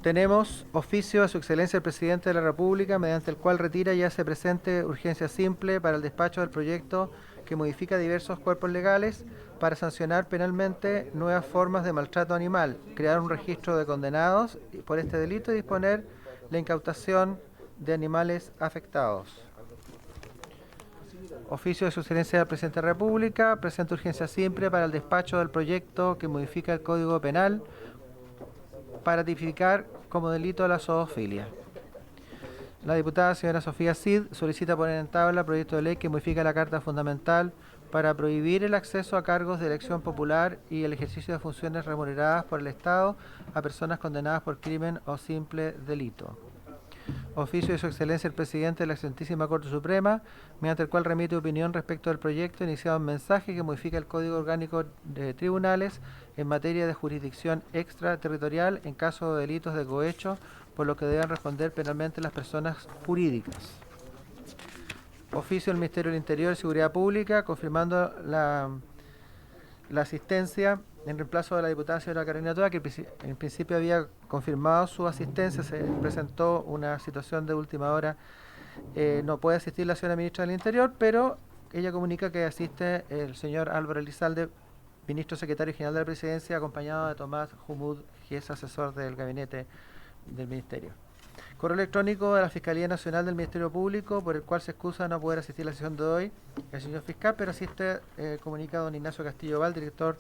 Tenemos oficio a su excelencia el presidente de la República, mediante el cual retira y hace presente urgencia simple para el despacho del proyecto que modifica diversos cuerpos legales para sancionar penalmente nuevas formas de maltrato animal, crear un registro de condenados por este delito y disponer la incautación de animales afectados. Oficio de su excelencia del presidente de la República, presenta urgencia simple para el despacho del proyecto que modifica el Código Penal para tipificar como delito la zoofilia. La diputada señora Sofía Cid solicita poner en tabla proyecto de ley que modifica la Carta Fundamental para prohibir el acceso a cargos de elección popular y el ejercicio de funciones remuneradas por el Estado a personas condenadas por crimen o simple delito. Oficio de su excelencia el presidente de la excelentísima Corte Suprema, mediante el cual remite opinión respecto del proyecto iniciado en mensaje que modifica el Código Orgánico de Tribunales en materia de jurisdicción extraterritorial en caso de delitos de cohecho, por lo que deben responder penalmente las personas jurídicas. Oficio del Ministerio del Interior y Seguridad Pública, confirmando la asistencia en reemplazo de la diputada señora Carolina Toa, que en principio había confirmado su asistencia. Se presentó una situación de última hora, no puede asistir la señora ministra del Interior, pero ella comunica que asiste el señor Álvaro Elizalde, ministro secretario general de la Presidencia, acompañado de Tomás Humud, que es asesor del gabinete del Ministerio. Correo electrónico de la Fiscalía Nacional del Ministerio Público, por el cual se excusa no poder asistir a la sesión de hoy el señor fiscal, pero asiste, comunica don Ignacio Castillo Val, director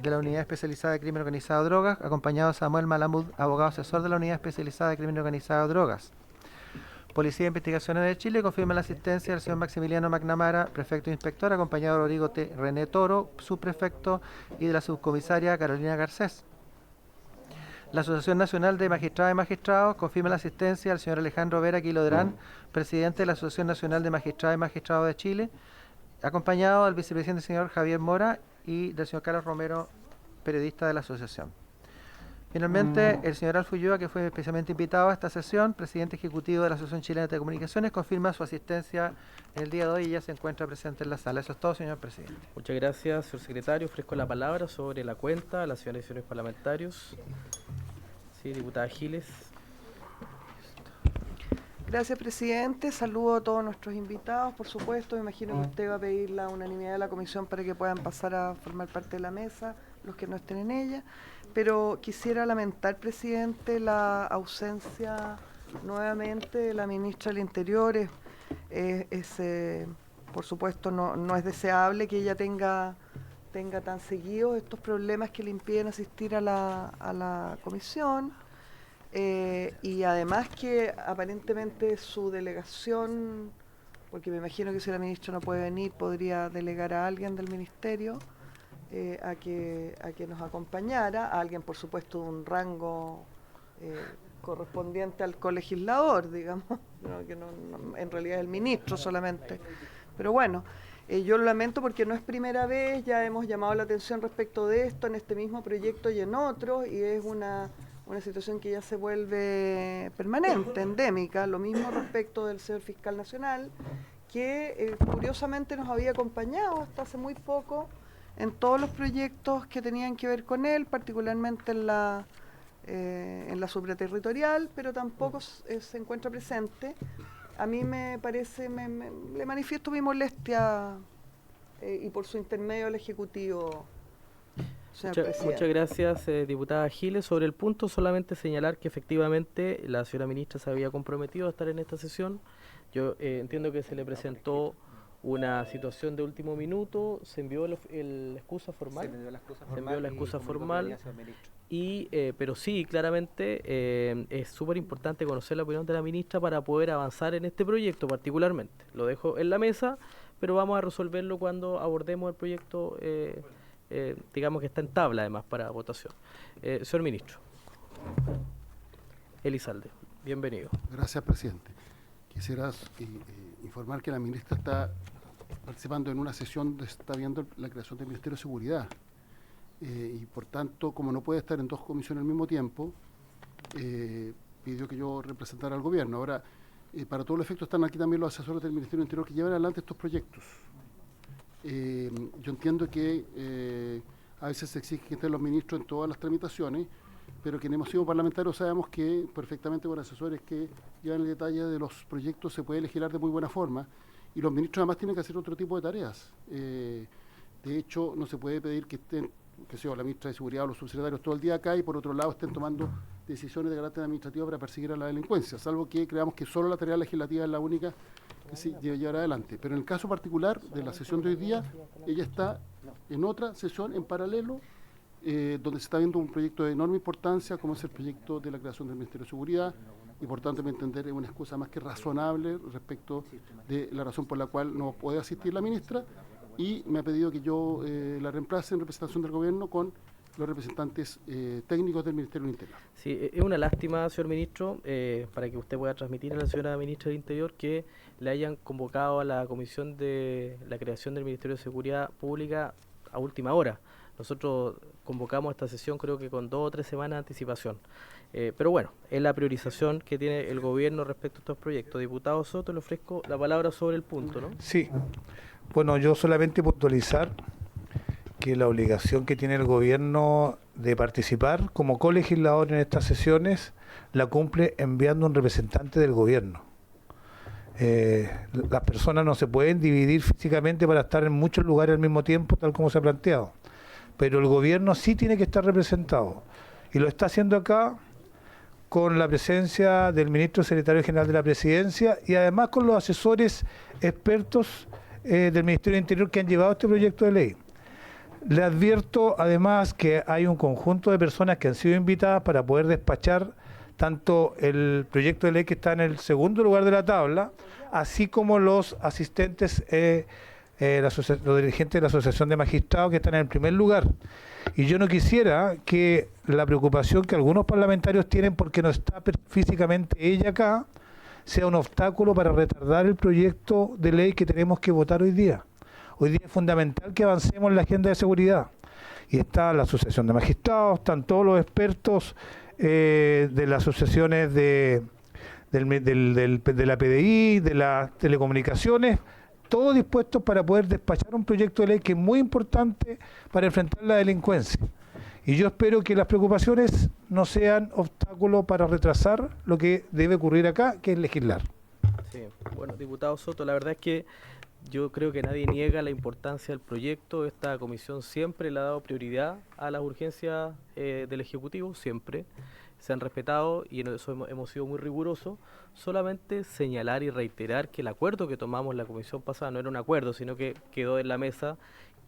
de la Unidad Especializada de Crimen Organizado de Drogas, acompañado de Samuel Malamud, abogado asesor de la Unidad Especializada de Crimen Organizado de Drogas. Policía de Investigaciones de Chile confirma la asistencia del señor Maximiliano McNamara, prefecto inspector, acompañado de Rodrigo René Toro, subprefecto, y de la subcomisaria Carolina Garcés. La Asociación Nacional de Magistradas y Magistrados confirma la asistencia del señor Alejandro Vera Quilodrán, presidente de la Asociación Nacional de Magistradas y Magistrados de Chile, acompañado del vicepresidente señor Javier Mora y del señor Carlos Romero, periodista de la asociación. Finalmente, el señor Alfo Ulloa, que fue especialmente invitado a esta sesión, presidente ejecutivo de la Asociación Chilena de Telecomunicaciones, confirma su asistencia en el día de hoy y ya se encuentra presente en la sala. Eso es todo, señor presidente. Muchas gracias, señor secretario. Ofrezco la palabra sobre la cuenta a las señoras y señores parlamentarios. Sí, diputada Giles. Gracias, presidente. Saludo a todos nuestros invitados, por supuesto. Me imagino que usted va a pedir la unanimidad de la comisión para que puedan pasar a formar parte de la mesa, los que no estén en ella. Pero quisiera lamentar, presidente, la ausencia nuevamente de la ministra del Interior. Por supuesto, no es deseable que ella tenga tan seguidos estos problemas que le impiden asistir a la comisión. Y además que aparentemente su delegación, porque me imagino que si la ministra no puede venir, podría delegar a alguien del ministerio a que nos acompañara, a alguien por supuesto de un rango correspondiente al colegislador, digamos, que en realidad es el ministro solamente. Pero bueno, yo lo lamento porque no es primera vez, ya hemos llamado la atención respecto de esto en este mismo proyecto y en otros, y es una situación que ya se vuelve permanente, endémica. Lo mismo respecto del señor fiscal nacional, que curiosamente nos había acompañado hasta hace muy poco en todos los proyectos que tenían que ver con él, particularmente en la supraterritorial, pero tampoco se encuentra presente. A mí me parece, le manifiesto mi molestia y por su intermedio al Ejecutivo. Muchas gracias, diputada Giles. Sobre el punto, solamente señalar que efectivamente la señora ministra se había comprometido a estar en esta sesión. Yo entiendo que se le presentó una situación de último minuto, se envió la excusa formal. Se envió la excusa formal. Pero sí, claramente es súper importante conocer la opinión de la ministra para poder avanzar en este proyecto particularmente. Lo dejo en la mesa, pero vamos a resolverlo cuando abordemos el proyecto. Digamos que está en tabla además para votación. Señor ministro. Elizalde, bienvenido. Gracias, presidente. Quisiera informar que la ministra está participando en una sesión donde está viendo la creación del Ministerio de Seguridad y por tanto, como no puede estar en dos comisiones al mismo tiempo, pidió que yo representara al gobierno. Ahora, para todos los efectos están aquí también los asesores del Ministerio del Interior que llevan adelante estos proyectos. Yo entiendo que a veces se exige que estén los ministros en todas las tramitaciones, pero quienes hemos sido parlamentarios sabemos que perfectamente con asesores que llevan el detalle de los proyectos se puede legislar de muy buena forma, y los ministros además tienen que hacer otro tipo de tareas. De hecho, no se puede pedir que estén, que sea la ministra de Seguridad o los subsecretarios todo el día acá y por otro lado estén tomando decisiones de carácter administrativo para perseguir a la delincuencia, salvo que creamos que solo la tarea legislativa es la única que se debe llevar adelante. Pero en el caso particular de la sesión de hoy día, ella está en otra sesión en paralelo, donde se está viendo un proyecto de enorme importancia, como es el proyecto de la creación del Ministerio de Seguridad, y por tanto, a mi entender, es una excusa más que razonable respecto de la razón por la cual no puede asistir la ministra, y me ha pedido que yo la reemplace en representación del gobierno con los representantes técnicos del Ministerio del Interior. Sí, es una lástima, señor ministro, para que usted pueda transmitir a la señora ministra del Interior que le hayan convocado a la Comisión de la creación del Ministerio de Seguridad Pública a última hora. Nosotros convocamos esta sesión creo que con 2 o 3 semanas de anticipación. Pero bueno, es la priorización que tiene el gobierno respecto a estos proyectos. Diputado Soto, le ofrezco la palabra sobre el punto, ¿no? Sí. Bueno, yo solamente puntualizar que la obligación que tiene el gobierno de participar como colegislador en estas sesiones la cumple enviando un representante del gobierno. Las personas no se pueden dividir físicamente para estar en muchos lugares al mismo tiempo, tal como se ha planteado. Pero el gobierno sí tiene que estar representado. Y lo está haciendo acá con la presencia del ministro secretario general de la Presidencia y además con los asesores expertos del Ministerio del Interior que han llevado este proyecto de ley. Le advierto además que hay un conjunto de personas que han sido invitadas para poder despachar tanto el proyecto de ley que está en el segundo lugar de la tabla, así como los asistentes, los dirigentes de la Asociación de Magistrados que están en el primer lugar. Y yo no quisiera que la preocupación que algunos parlamentarios tienen porque no está físicamente ella acá, sea un obstáculo para retardar el proyecto de ley que tenemos que votar hoy día. Hoy día es fundamental que avancemos en la agenda de seguridad. Y está la Asociación de Magistrados, están todos los expertos de las asociaciones de la PDI, de las telecomunicaciones, todos dispuestos para poder despachar un proyecto de ley que es muy importante para enfrentar la delincuencia. Y yo espero que las preocupaciones no sean obstáculo para retrasar lo que debe ocurrir acá, que es legislar. Sí, bueno, diputado Soto, la verdad es que yo creo que nadie niega la importancia del proyecto. Esta comisión siempre le ha dado prioridad a las urgencias del Ejecutivo, siempre. Se han respetado y en eso hemos sido muy rigurosos. Solamente señalar y reiterar que el acuerdo que tomamos en la comisión pasada no era un acuerdo, sino que quedó en la mesa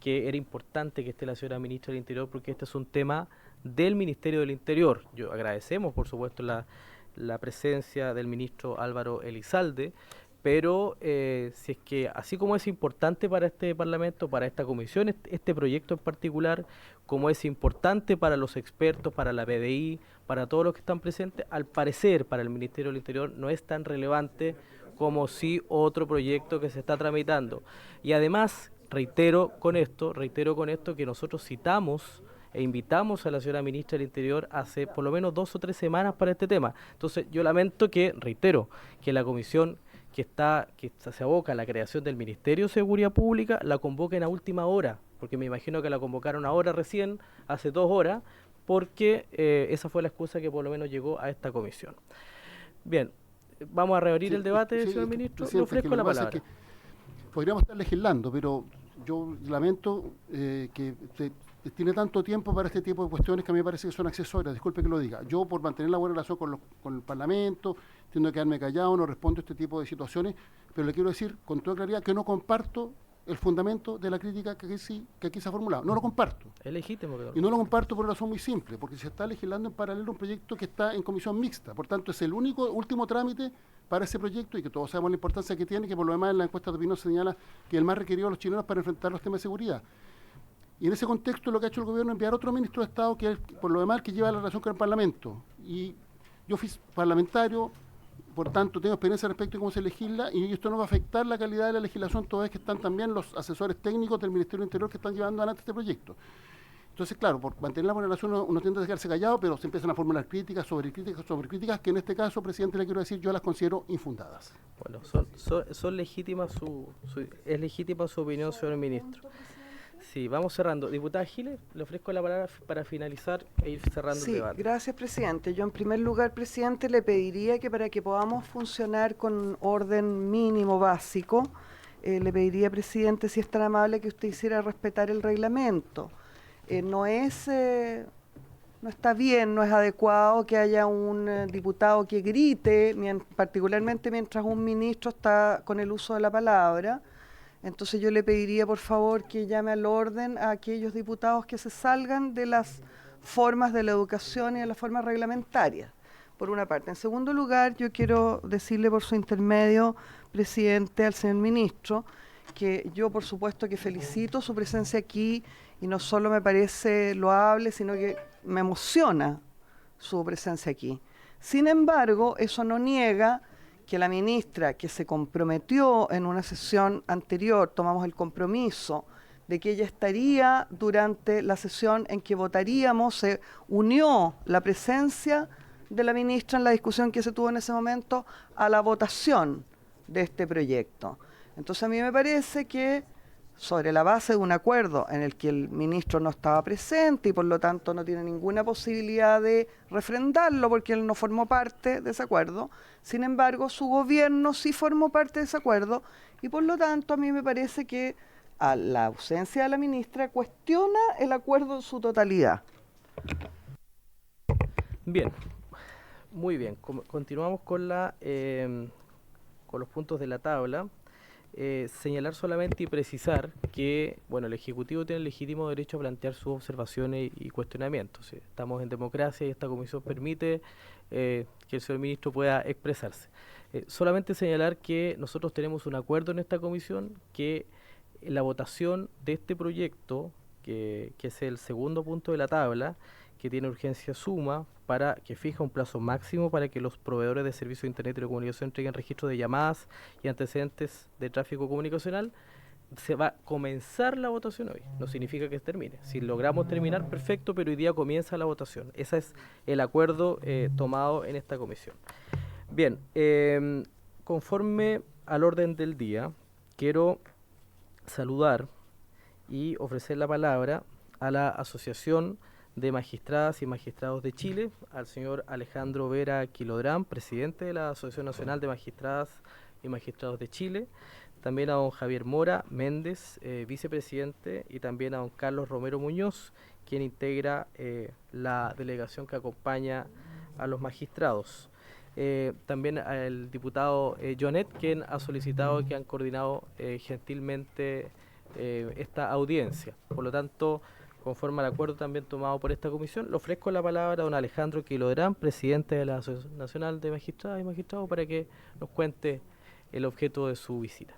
que era importante que esté la señora ministra del Interior porque este es un tema del Ministerio del Interior. Yo agradecemos, por supuesto, la presencia del ministro Álvaro Elizalde, pero si es que así como es importante para este Parlamento, para esta comisión, este proyecto en particular, como es importante para los expertos, para la PDI, para todos los que están presentes, al parecer para el Ministerio del Interior no es tan relevante como si otro proyecto que se está tramitando. Y además, reitero con esto que nosotros citamos e invitamos a la señora ministra del Interior hace por lo menos 2 o 3 semanas para este tema. Entonces yo lamento que, reitero, que la comisión que se aboca a la creación del Ministerio de Seguridad Pública la convoquen a última hora, porque me imagino que la convocaron ahora recién, hace 2 horas, porque esa fue la excusa que por lo menos llegó a esta comisión. Bien, vamos a reabrir el debate, señor ministro. Le ofrezco la palabra. Es que podríamos estar legislando, pero yo lamento que se tiene tanto tiempo para este tipo de cuestiones que a mí me parece que son accesorias, disculpe que lo diga. Yo, por mantener la buena relación con el Parlamento, tengo que quedarme callado, no respondo a este tipo de situaciones, pero le quiero decir con toda claridad que no comparto el fundamento de la crítica que aquí se ha formulado. No lo comparto. Es legítimo. Y no lo comparto por una razón muy simple, porque se está legislando en paralelo un proyecto que está en comisión mixta. Por tanto, es el último trámite para ese proyecto y que todos sabemos la importancia que tiene, que por lo demás en la encuesta de opinión señala que es el más requerido de los chilenos para enfrentar los temas de seguridad. Y en ese contexto lo que ha hecho el gobierno es enviar otro ministro de Estado que es, por lo demás, que lleva la relación con el Parlamento. Y yo fui parlamentario, por tanto tengo experiencia respecto de cómo se legisla y esto no va a afectar la calidad de la legislación, toda vez que están también los asesores técnicos del Ministerio del Interior que están llevando adelante este proyecto. Entonces, claro, por mantener la buena relación uno tiende a quedarse callado, pero se empiezan a formular críticas sobre críticas, que en este caso, presidente, le quiero decir, yo las considero infundadas. Bueno, son legítimas es legítima su opinión, señor ministro. Sí, vamos cerrando. Diputada Giles, le ofrezco la palabra para finalizar e ir cerrando el debate. Sí, gracias, presidente. Yo, en primer lugar, presidente, le pediría que para que podamos funcionar con orden mínimo básico, le pediría, presidente, si es tan amable, que usted hiciera respetar el reglamento. No está bien, no es adecuado que haya un diputado que grite, particularmente mientras un ministro está con el uso de la palabra. Entonces yo le pediría, por favor, que llame al orden a aquellos diputados que se salgan de las formas de la educación y de las formas reglamentarias, por una parte. En segundo lugar, yo quiero decirle por su intermedio, presidente, al señor ministro, que yo, por supuesto, que felicito su presencia aquí, y no solo me parece loable, sino que me emociona su presencia aquí. Sin embargo, eso no niega que la ministra, que se comprometió en una sesión anterior, tomamos el compromiso de que ella estaría durante la sesión en que votaríamos, se unió la presencia de la ministra en la discusión que se tuvo en ese momento a la votación de este proyecto. Entonces a mí me parece que, sobre la base de un acuerdo en el que el ministro no estaba presente y por lo tanto no tiene ninguna posibilidad de refrendarlo porque él no formó parte de ese acuerdo, sin embargo su gobierno sí formó parte de ese acuerdo, y por lo tanto a mí me parece que a la ausencia de la ministra cuestiona el acuerdo en su totalidad. Bien, muy bien. Continuamos con los puntos de la tabla. Señalar solamente y precisar que, bueno, el Ejecutivo tiene el legítimo derecho a plantear sus observaciones y cuestionamientos. Estamos en democracia y esta comisión permite que el señor ministro pueda expresarse. Solamente señalar que nosotros tenemos un acuerdo en esta comisión que la votación de este proyecto, que es el segundo punto de la tabla, que tiene urgencia suma, que fija un plazo máximo para que los proveedores de servicios de Internet y telecomunicación entreguen registros de llamadas y antecedentes de tráfico comunicacional. Se va a comenzar la votación hoy, no significa que termine. Si logramos terminar, perfecto, pero hoy día comienza la votación. Ese es el acuerdo tomado en esta comisión. Bien, conforme al orden del día, quiero saludar y ofrecer la palabra a la Asociación de Magistradas y Magistrados de Chile, al señor Alejandro Vera Quilodrán, presidente de la Asociación Nacional de Magistradas y Magistrados de Chile, también a don Javier Mora Méndez, vicepresidente, y también a don Carlos Romero Muñoz, quien integra la delegación que acompaña a los magistrados. También al diputado Jonet, quien ha solicitado, que han coordinado gentilmente esta audiencia. Por lo tanto, conforme al acuerdo también tomado por esta comisión, le ofrezco la palabra a don Alejandro Quilodrán, presidente de la Asociación Nacional de Magistradas y Magistrados, para que nos cuente el objeto de su visita.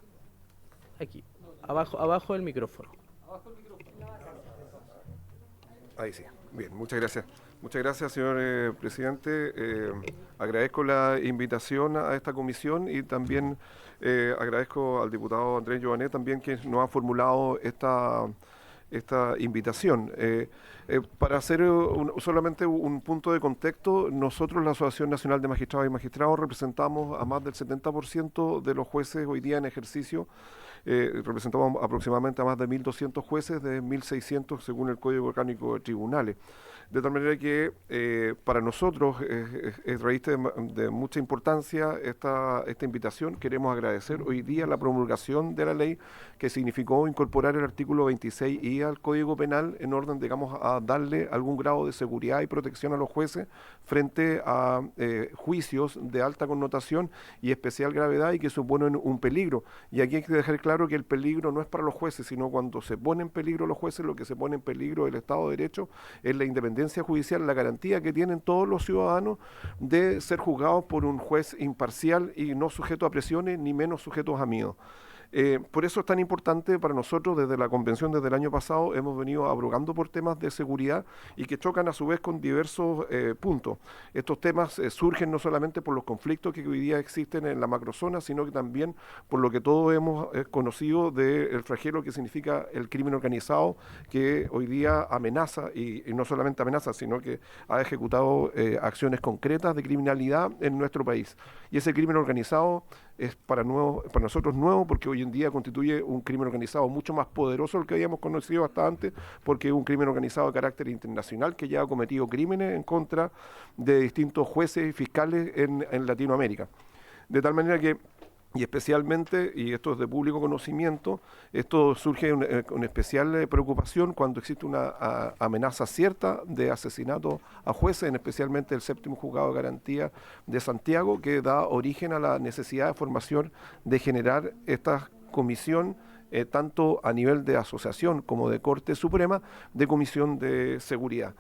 Aquí, abajo del micrófono. Ahí sí. Bien, muchas gracias. Muchas gracias, señor presidente. Agradezco la invitación a esta comisión y también agradezco al diputado Andrés Joanet también, que nos ha formulado esta invitación. Para hacer solamente un punto de contexto, nosotros, la Asociación Nacional de Magistrados y Magistrados, representamos a más del 70% de los jueces hoy día en ejercicio. Representamos aproximadamente a más de 1.200 jueces, de 1.600 según el Código Orgánico de Tribunales. De tal manera que para nosotros es raíz de mucha importancia esta invitación. Queremos agradecer hoy día la promulgación de la ley, que significó incorporar el artículo 26I al Código Penal en orden, digamos, a darle algún grado de seguridad y protección a los jueces frente a juicios de alta connotación y especial gravedad y que suponen un peligro. Y aquí hay que dejar claro que el peligro no es para los jueces, sino cuando se pone en peligro los jueces, lo que se pone en peligro el Estado de Derecho es la independencia judicial, la garantía que tienen todos los ciudadanos de ser juzgados por un juez imparcial y no sujeto a presiones ni menos sujetos a miedo. Por eso es tan importante para nosotros. Desde la convención, desde el año pasado, hemos venido abrogando por temas de seguridad y que chocan a su vez con diversos puntos. Estos temas surgen no solamente por los conflictos que hoy día existen en la macrozona, sino que también por lo que todos hemos conocido del flagelo que significa el crimen organizado, que hoy día amenaza, y no solamente amenaza, sino que ha ejecutado acciones concretas de criminalidad en nuestro país. Y ese crimen organizado es para nosotros nuevo, porque hoy en día constituye un crimen organizado mucho más poderoso del que habíamos conocido hasta antes, porque es un crimen organizado de carácter internacional que ya ha cometido crímenes en contra de distintos jueces y fiscales en Latinoamérica. De tal manera que, y especialmente, y esto es de público conocimiento, esto surge con especial preocupación cuando existe una amenaza cierta de asesinato a jueces, especialmente el séptimo juzgado de garantía de Santiago, que da origen a la necesidad de formación de generar esta comisión, tanto a nivel de asociación como de Corte Suprema, de comisión de seguridad.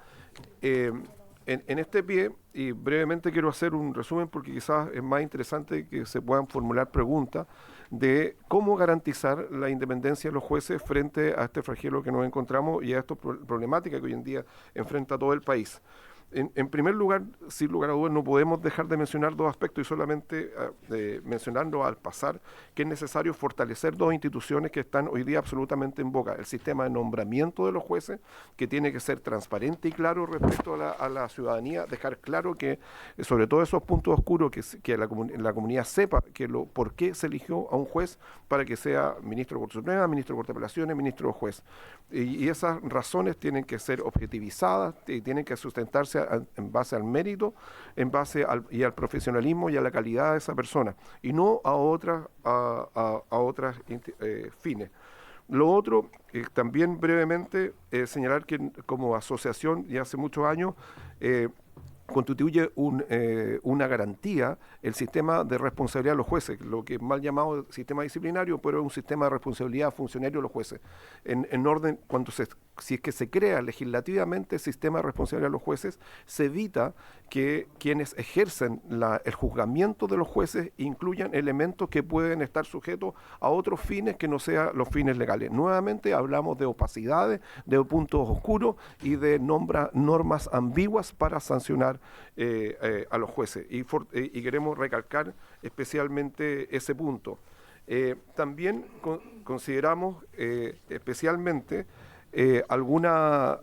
En este pie, y brevemente quiero hacer un resumen porque quizás es más interesante que se puedan formular preguntas de cómo garantizar la independencia de los jueces frente a este flagelo que nos encontramos y a esta problemática que hoy en día enfrenta todo el país. En primer lugar, sin lugar a dudas, no podemos dejar de mencionar dos aspectos y solamente mencionarlo al pasar, que es necesario fortalecer dos instituciones que están hoy día absolutamente en boga. El sistema de nombramiento de los jueces, que tiene que ser transparente y claro respecto a la ciudadanía, dejar claro que, sobre todo esos puntos oscuros, que la comunidad sepa por qué se eligió a un juez para que sea ministro de Corte Suprema, ministro de Corte de Apelaciones, ministro de Juez. Y esas razones tienen que ser objetivizadas y tienen que sustentarse en base al mérito, en base al profesionalismo y a la calidad de esa persona, y no a otras fines. Lo otro, también brevemente, señalar que como asociación, y hace muchos años, constituye una garantía el sistema de responsabilidad de los jueces, lo que es mal llamado sistema disciplinario, pero es un sistema de responsabilidad funcionario de los jueces. En orden, si es que se crea legislativamente el sistema de responsabilidad de los jueces, se evita que quienes ejercen el juzgamiento de los jueces incluyan elementos que pueden estar sujetos a otros fines que no sean los fines legales. Nuevamente hablamos de opacidades, de puntos oscuros y de normas ambiguas para sancionar a los jueces. Y queremos recalcar especialmente ese punto. También consideramos especialmente la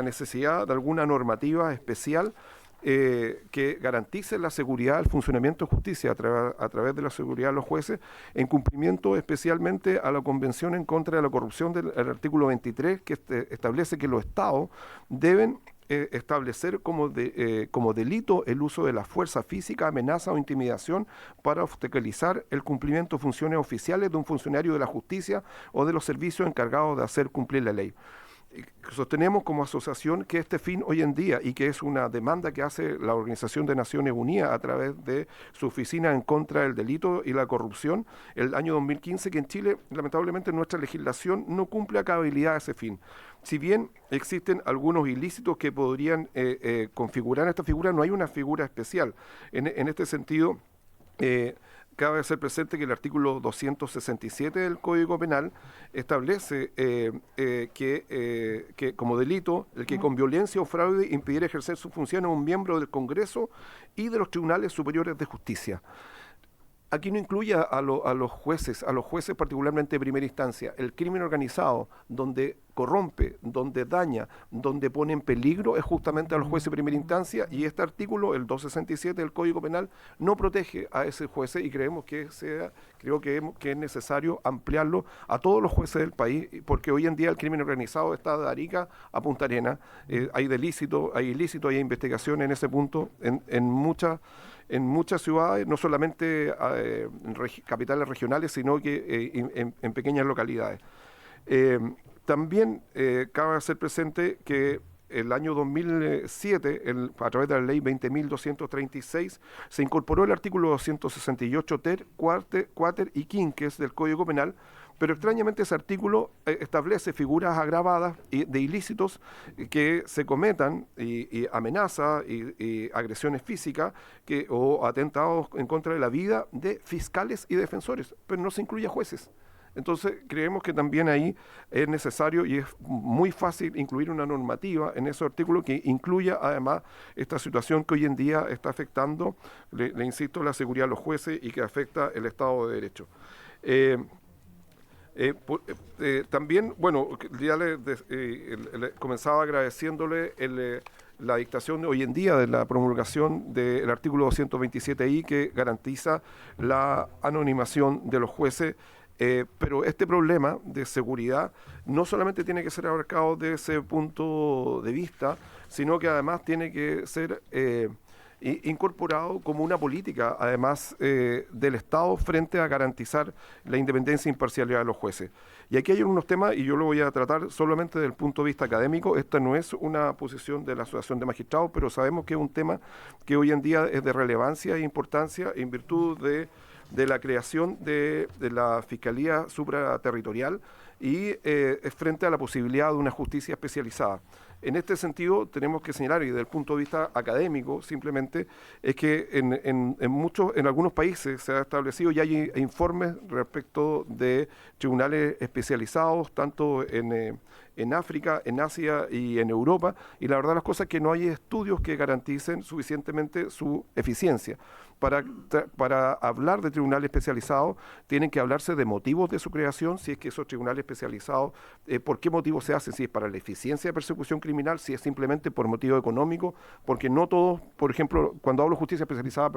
necesidad de alguna normativa especial que garantice la seguridad del funcionamiento de justicia a través de la seguridad de los jueces, en cumplimiento especialmente a la Convención en contra de la corrupción del artículo 23, que establece que los estados deben establecer como delito el uso de la fuerza física, amenaza o intimidación para obstaculizar el cumplimiento de funciones oficiales de un funcionario de la justicia o de los servicios encargados de hacer cumplir la ley. Sostenemos como asociación que este fin hoy en día, y que es una demanda que hace la Organización de Naciones Unidas a través de su oficina en contra del delito y la corrupción, el año 2015, que en Chile lamentablemente nuestra legislación no cumple a cabalidad ese fin. Si bien existen algunos ilícitos que podrían configurar esta figura, no hay una figura especial. En este sentido, cabe hacer presente que el artículo 267 del Código Penal establece que como delito, el que con violencia o fraude impidiera ejercer su función a un miembro del Congreso y de los tribunales superiores de justicia. Aquí no incluye a los jueces particularmente de primera instancia. El crimen organizado, donde corrompe, donde daña, donde pone en peligro, es justamente a los jueces de primera instancia, y este artículo, el 267 del Código Penal, no protege a ese juez, y creo que es necesario ampliarlo a todos los jueces del país, porque hoy en día el crimen organizado está de Arica a Punta Arenas. Hay ilícito, hay investigación en ese punto en muchas ciudades, no solamente capitales regionales, sino que en pequeñas localidades. También cabe hacer presente que el año 2007, a través de la ley 20.236, se incorporó el artículo 268 ter, quater y quinques del Código Penal, pero extrañamente ese artículo establece figuras agravadas de ilícitos que se cometan, y amenaza y agresiones físicas o atentados en contra de la vida de fiscales y defensores, pero no se incluye a jueces. Entonces creemos que también ahí es necesario y es muy fácil incluir una normativa en ese artículo que incluya además esta situación que hoy en día está afectando, le insisto, la seguridad de los jueces y que afecta el Estado de Derecho. También, bueno, ya le comenzaba agradeciéndole la dictación hoy en día de la promulgación del artículo 227I que garantiza la anonimación de los jueces. Pero este problema de seguridad no solamente tiene que ser abarcado desde ese punto de vista, sino que además tiene que ser incorporado como una política, además del Estado, frente a garantizar la independencia e imparcialidad de los jueces. Y aquí hay unos temas, y yo lo voy a tratar solamente desde el punto de vista académico. Esta no es una posición de la Asociación de Magistrados, pero sabemos que es un tema que hoy en día es de relevancia e importancia en virtud de la creación de la Fiscalía Supraterritorial y frente a la posibilidad de una justicia especializada. En este sentido, tenemos que señalar, y desde el punto de vista académico, simplemente, es que en algunos países se ha establecido y hay informes respecto de tribunales especializados, tanto en África, en Asia y en Europa, y la verdad las cosas es que no hay estudios que garanticen suficientemente su eficiencia. Para hablar de tribunales especializados, tienen que hablarse de motivos de su creación, si es que esos tribunales especializados, por qué motivo se hacen, si es para la eficiencia de persecución criminal, si es simplemente por motivo económico, porque no todos, por ejemplo, cuando hablo de justicia especializada,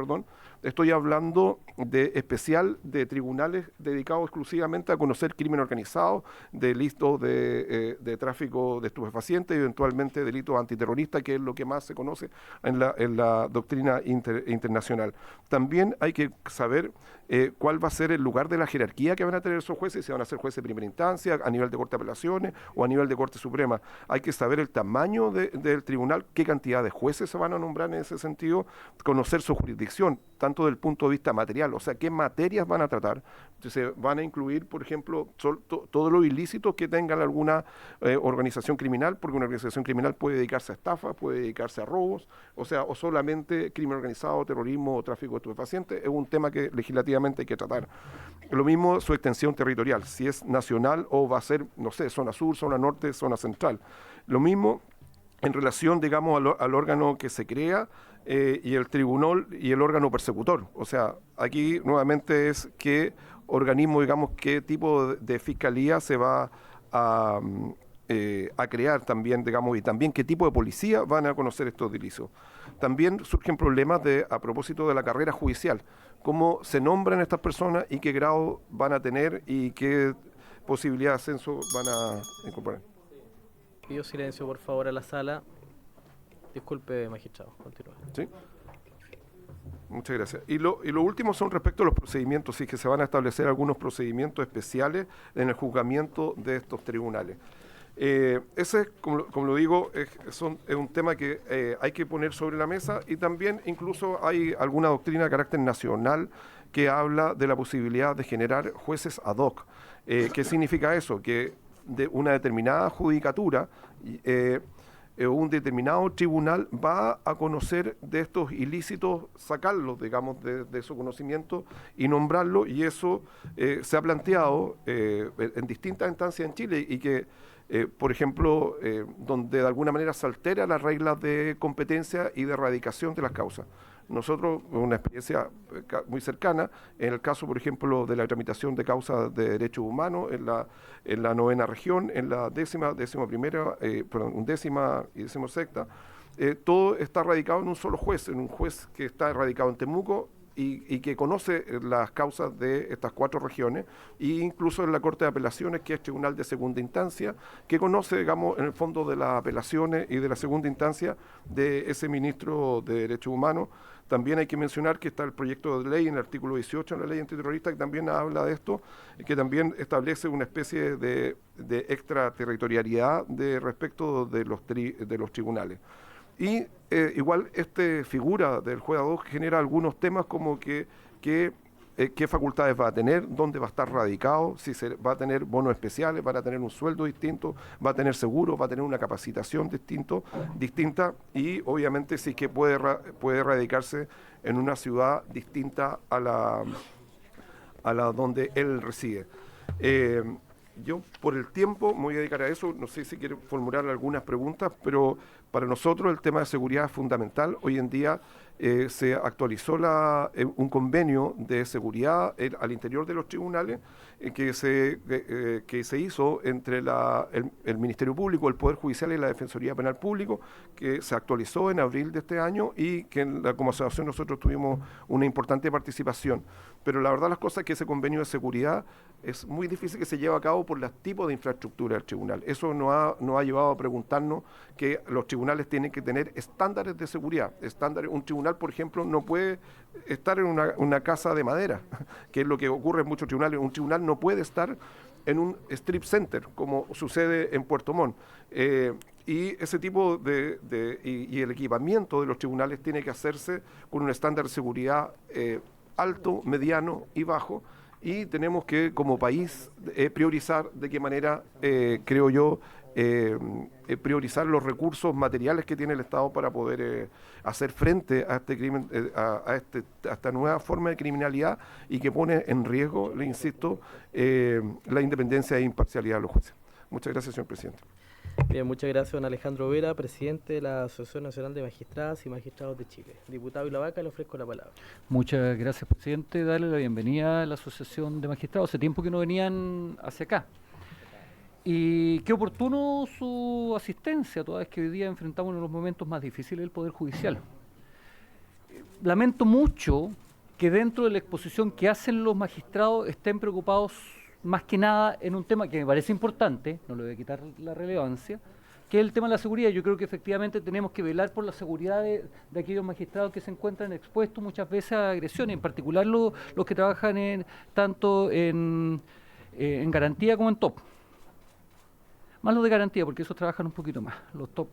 estoy hablando de tribunales dedicados exclusivamente a conocer crimen organizado, delitos de tráfico de estupefacientes, eventualmente delitos antiterroristas, que es lo que más se conoce en la doctrina internacional. También hay que saber cuál va a ser el lugar de la jerarquía que van a tener esos jueces, si van a ser jueces de primera instancia, a nivel de Corte de Apelaciones o a nivel de Corte Suprema. Hay que saber el tamaño del tribunal, qué cantidad de jueces se van a nombrar en ese sentido, conocer su jurisdicción, tanto desde el punto de vista material, o sea, qué materias van a tratar. Entonces, van a incluir, por ejemplo, todos los ilícitos que tengan alguna organización criminal, porque una organización criminal puede dedicarse a estafas, puede dedicarse a robos, o solamente crimen organizado, terrorismo o tráfico de estupefacientes. Es un tema que legislativamente hay que tratar. Lo mismo su extensión territorial, si es nacional o va a ser, no sé, zona sur, zona norte, zona central. Lo mismo en relación, digamos, al órgano que se crea y el tribunal y el órgano persecutor. O sea, aquí nuevamente es qué organismo, digamos, qué tipo de fiscalía se va a crear también, digamos, y también qué tipo de policía van a conocer estos delitos. También surgen problemas a propósito de la carrera judicial, cómo se nombran estas personas y qué grado van a tener y qué posibilidad de ascenso van a incorporar. Pido silencio, por favor, a la sala. Disculpe, magistrado, continúe. ¿Sí? Muchas gracias. Y lo último son respecto a los procedimientos, sí que se van a establecer algunos procedimientos especiales en el juzgamiento de estos tribunales. Ese, como lo digo, es un tema que hay que poner sobre la mesa, y también incluso hay alguna doctrina de carácter nacional que habla de la posibilidad de generar jueces ad hoc. ¿Qué significa eso? Que de una determinada judicatura, un determinado tribunal va a conocer de estos ilícitos, sacarlos, digamos, de su conocimiento y nombrarlo, y eso se ha planteado en distintas instancias en Chile, y que por ejemplo, donde de alguna manera se altera las reglas de competencia y de erradicación de las causas. Nosotros, una experiencia muy cercana, en el caso, por ejemplo, de la tramitación de causas de derechos humanos en la 9ª región, en la undécima y 16ª, todo está radicado en un solo juez, en un juez que está radicado en Temuco, y que conoce las causas de estas 4 regiones, e incluso en la Corte de Apelaciones, que es tribunal de segunda instancia, que conoce, digamos, en el fondo de las apelaciones y de la segunda instancia de ese ministro de Derechos Humanos. También hay que mencionar que está el proyecto de ley en el artículo 18 de la ley antiterrorista, que también habla de esto, que también establece una especie de extraterritorialidad respecto de los tribunales. Y igual figura del juez ad hoc genera algunos temas como qué facultades va a tener, dónde va a estar radicado, si va a tener bonos especiales, va a tener un sueldo distinto, va a tener seguro, va a tener una capacitación distinta, y obviamente si es que puede radicarse en una ciudad distinta a la donde él reside. Yo por el tiempo me voy a dedicar a eso, no sé si quiere formular algunas preguntas, pero Para nosotros el tema de seguridad es fundamental. Hoy en día se actualizó un convenio de seguridad al interior de los tribunales que se hizo entre el Ministerio Público, el Poder Judicial y la Defensoría Penal Público, que se actualizó en abril de este año y que como asociación nosotros tuvimos una importante participación. Pero la verdad las cosas es que ese convenio de seguridad es muy difícil que se lleve a cabo por los tipos de infraestructura del tribunal. Eso nos ha llevado a preguntarnos que los tribunales tienen que tener estándares de seguridad. Un tribunal, por ejemplo, no puede estar en una casa de madera, que es lo que ocurre en muchos tribunales. Un tribunal no puede estar en un strip center, como sucede en Puerto Montt. Y ese tipo y el equipamiento de los tribunales tiene que hacerse con un estándar de seguridad alto, mediano y bajo, y tenemos que como país priorizar de qué manera, creo yo, priorizar los recursos materiales que tiene el Estado para poder hacer frente a este crimen, a esta nueva forma de criminalidad y que pone en riesgo, le insisto, la independencia e imparcialidad de los jueces. Muchas gracias, señor presidente. Bien, muchas gracias, don Alejandro Vera, presidente de la Asociación Nacional de Magistradas y Magistrados de Chile. Diputado Ilavaca, le ofrezco la palabra. Muchas gracias, presidente. Darle la bienvenida a la Asociación de Magistrados. Hace tiempo que no venían hacia acá. Y qué oportuno su asistencia, toda vez que hoy día enfrentamos uno de los momentos más difíciles del Poder Judicial. Lamento mucho que dentro de la exposición que hacen los magistrados estén preocupados más que nada en un tema que me parece importante, no le voy a quitar la relevancia, que es el tema de la seguridad. Yo creo que efectivamente tenemos que velar por la seguridad de aquellos magistrados que se encuentran expuestos muchas veces a agresiones, en particular los que trabajan tanto en garantía como en top. Más los de garantía, porque esos trabajan un poquito más. Los top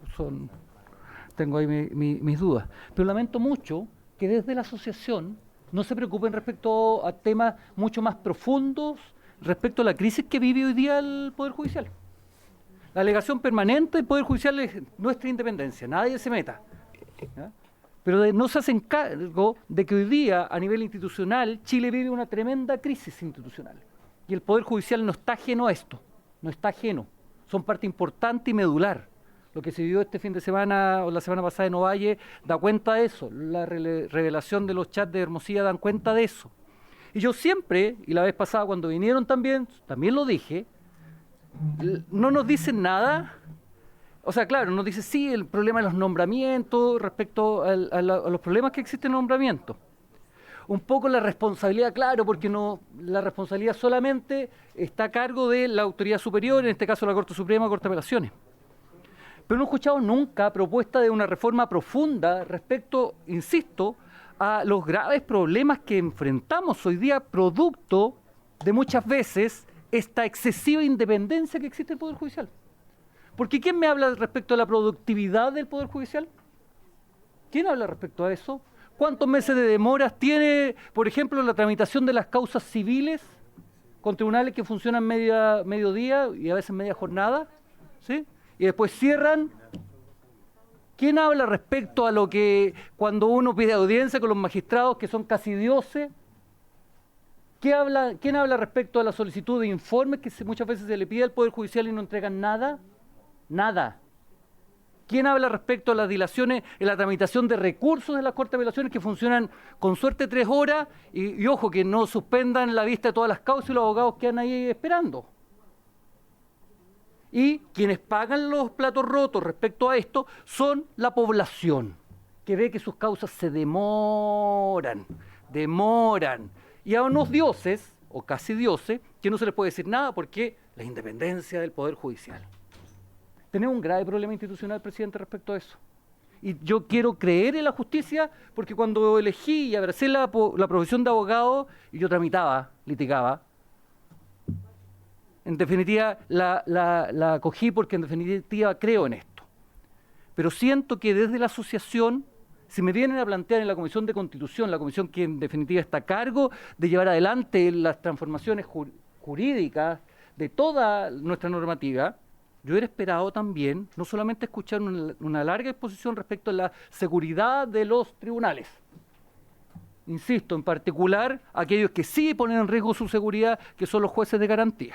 tengo ahí mis dudas. Pero lamento mucho que desde la asociación no se preocupen respecto a temas mucho más profundos, respecto a la crisis que vive hoy día el Poder Judicial. La alegación permanente del Poder Judicial es nuestra independencia, nadie se meta. ¿Ya? Pero no se hacen cargo de que hoy día, a nivel institucional, Chile vive una tremenda crisis institucional. Y el Poder Judicial no está ajeno a esto, no está ajeno. Son parte importante y medular. Lo que se vivió este fin de semana o la semana pasada en Ovalle da cuenta de eso. La revelación de los chats de Hermosilla dan cuenta de eso. Y yo siempre, y la vez pasada cuando vinieron también lo dije, no nos dicen nada. O sea, claro, nos dicen sí, el problema de los nombramientos respecto a los problemas que existen en el nombramiento. Un poco la responsabilidad, claro, porque la responsabilidad solamente está a cargo de la autoridad superior, en este caso la Corte Suprema, Corte de Apelaciones. Pero no he escuchado nunca propuesta de una reforma profunda respecto, insisto, a los graves problemas que enfrentamos hoy día, producto de muchas veces esta excesiva independencia que existe en el Poder Judicial. Porque ¿quién me habla respecto a la productividad del Poder Judicial? ¿Quién habla respecto a eso? ¿Cuántos meses de demoras tiene, por ejemplo, la tramitación de las causas civiles con tribunales que funcionan mediodía y a veces media jornada? ¿Sí? Y después cierran. ¿Quién habla respecto a lo que cuando uno pide audiencia con los magistrados que son casi dioses? ¿Quién habla respecto a la solicitud de informes que muchas veces se le pide al Poder Judicial y no entregan nada? Nada. ¿Quién habla respecto a las dilaciones en la tramitación de recursos de las Cortes de Apelaciones que funcionan con suerte 3 horas y ojo, que no suspendan la vista de todas las causas y los abogados quedan ahí esperando? Y quienes pagan los platos rotos respecto a esto son la población, que ve que sus causas se demoran. Y a unos dioses, o casi dioses, que no se les puede decir nada porque la independencia del Poder Judicial. Tenemos un grave problema institucional, presidente, respecto a eso. Y yo quiero creer en la justicia porque cuando elegí y abracé la profesión de abogado, y yo tramitaba, litigaba, en definitiva la acogí porque en definitiva creo en esto. Pero siento que desde la asociación, si me vienen a plantear en la Comisión de Constitución, la comisión que en definitiva está a cargo de llevar adelante las transformaciones jurídicas de toda nuestra normativa, yo hubiera esperado también no solamente escuchar una larga exposición respecto a la seguridad de los tribunales. Insisto, en particular aquellos que sí ponen en riesgo su seguridad, que son los jueces de garantía.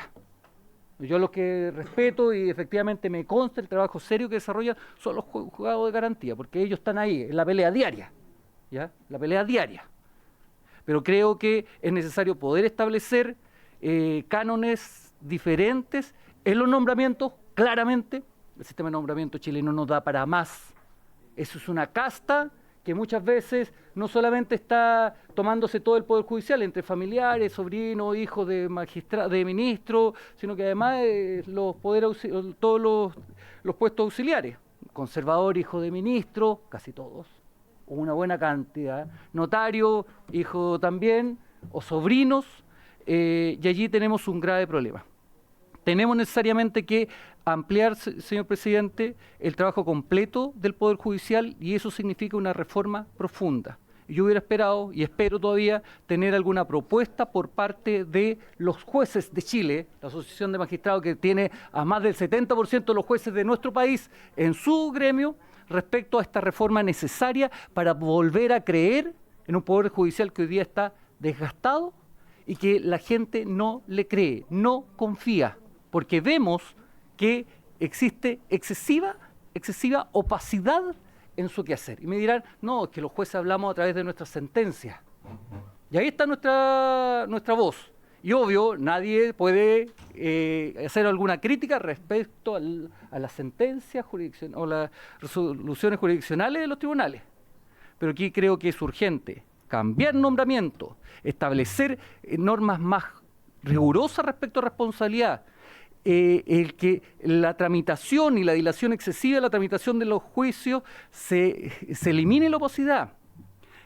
Yo los que respeto y efectivamente me consta el trabajo serio que desarrollan son los juzgados de garantía, porque ellos están ahí, en la pelea diaria, ¿ya? La pelea diaria. Pero creo que es necesario poder establecer cánones diferentes en los nombramientos. Claramente, el sistema de nombramiento chileno no da para más. Eso es una casta que muchas veces no solamente está tomándose todo el poder judicial entre familiares, sobrinos, hijos de de ministros, sino que además todos los puestos auxiliares, conservador, hijo de ministro, casi todos, o una buena cantidad, notario, hijo también, o sobrinos, y allí tenemos un grave problema. Tenemos necesariamente que ampliar, señor presidente, el trabajo completo del Poder Judicial y eso significa una reforma profunda. Yo hubiera esperado y espero todavía tener alguna propuesta por parte de los jueces de Chile, la Asociación de Magistrados que tiene a más del 70% de los jueces de nuestro país en su gremio respecto a esta reforma necesaria para volver a creer en un Poder Judicial que hoy día está desgastado y que la gente no le cree, no confía, porque vemos que existe excesiva opacidad en su quehacer. Y me dirán, no, es que los jueces hablamos a través de nuestras sentencias. Y ahí está nuestra voz. Y obvio, nadie puede hacer alguna crítica respecto a las sentencias o las resoluciones jurisdiccionales de los tribunales. Pero aquí creo que es urgente cambiar nombramiento, establecer normas más rigurosas respecto a responsabilidad, el que la tramitación y la dilación excesiva de la tramitación de los juicios se elimine la opacidad,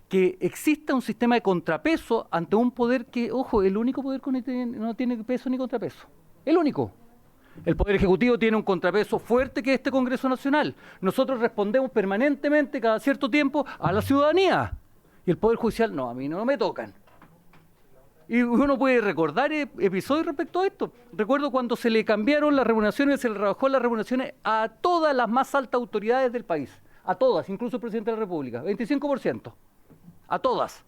que exista un sistema de contrapeso ante un poder que, ojo, el único poder que no tiene peso ni contrapeso, el único. El Poder Ejecutivo tiene un contrapeso fuerte que es este Congreso Nacional. Nosotros respondemos permanentemente, cada cierto tiempo, a la ciudadanía. Y el Poder Judicial, no, a mí no me tocan. Y uno puede recordar episodios respecto a esto. Recuerdo cuando se le cambiaron las remuneraciones, se le rebajó las remuneraciones a todas las más altas autoridades del país. A todas, incluso el presidente de la República. 25%. A todas.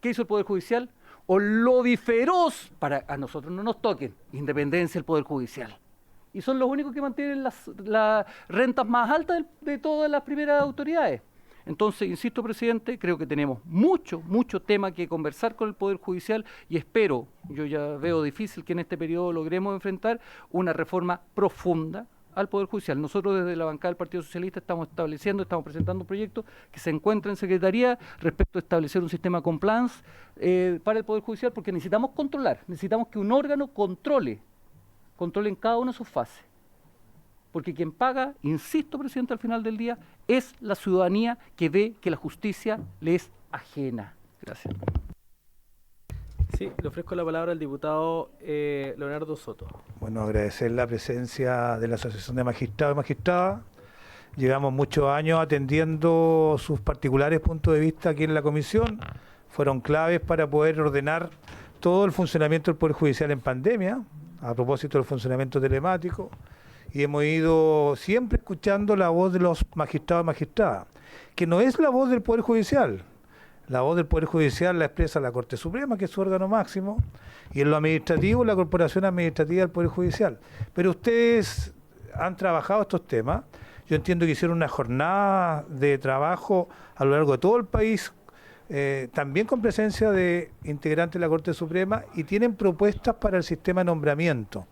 ¿Qué hizo el Poder Judicial? O lobby feroz para a nosotros no nos toquen. Independencia del Poder Judicial. Y son los únicos que mantienen las rentas más altas de todas las primeras autoridades. Entonces, insisto, presidente, creo que tenemos mucho tema que conversar con el Poder Judicial y espero, yo ya veo difícil que en este periodo logremos enfrentar una reforma profunda al Poder Judicial. Nosotros desde la bancada del Partido Socialista estamos presentando un proyecto que se encuentra en Secretaría respecto a establecer un sistema de compliance para el Poder Judicial porque necesitamos necesitamos que un órgano controle en cada una de sus fases. Porque quien paga, insisto, presidente, al final del día, es la ciudadanía que ve que la justicia le es ajena. Gracias. Sí, le ofrezco la palabra al diputado Leonardo Soto. Bueno, agradecer la presencia de la Asociación de Magistrados y Magistradas. Llevamos muchos años atendiendo sus particulares puntos de vista aquí en la comisión. Fueron claves para poder ordenar todo el funcionamiento del Poder Judicial en pandemia, a propósito del funcionamiento telemático. Y hemos ido siempre escuchando la voz de los magistrados y magistradas, que no es la voz del Poder Judicial. La voz del Poder Judicial la expresa la Corte Suprema, que es su órgano máximo, y en lo administrativo, la Corporación Administrativa del Poder Judicial. Pero ustedes han trabajado estos temas. Yo entiendo que hicieron una jornada de trabajo a lo largo de todo el país, también con presencia de integrantes de la Corte Suprema, y tienen propuestas para el sistema de nombramiento,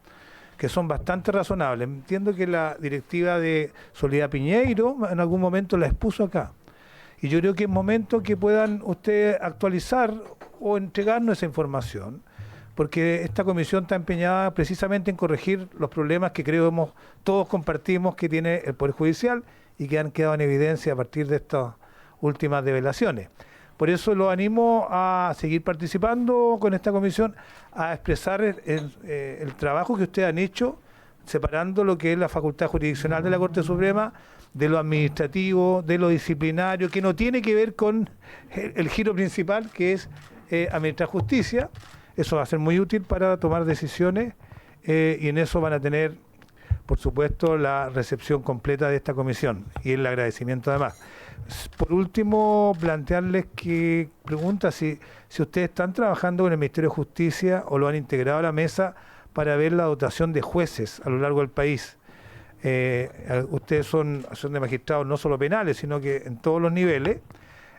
que son bastante razonables. Entiendo que la directiva de Soledad Piñeiro en algún momento la expuso acá. Y yo creo que es momento que puedan ustedes actualizar o entregarnos esa información, porque esta comisión está empeñada precisamente en corregir los problemas que creo todos compartimos que tiene el Poder Judicial y que han quedado en evidencia a partir de estas últimas develaciones. Por eso los animo a seguir participando con esta comisión, a expresar el trabajo que ustedes han hecho, separando lo que es la facultad jurisdiccional de la Corte Suprema de lo administrativo, de lo disciplinario, que no tiene que ver con el giro principal, que es administrar justicia. Eso va a ser muy útil para tomar decisiones y en eso van a tener, por supuesto, la recepción completa de esta comisión y el agradecimiento además. Por último, plantearles si ustedes están trabajando con el Ministerio de Justicia o lo han integrado a la mesa para ver la dotación de jueces a lo largo del país. Ustedes son de magistrados no solo penales, sino que en todos los niveles.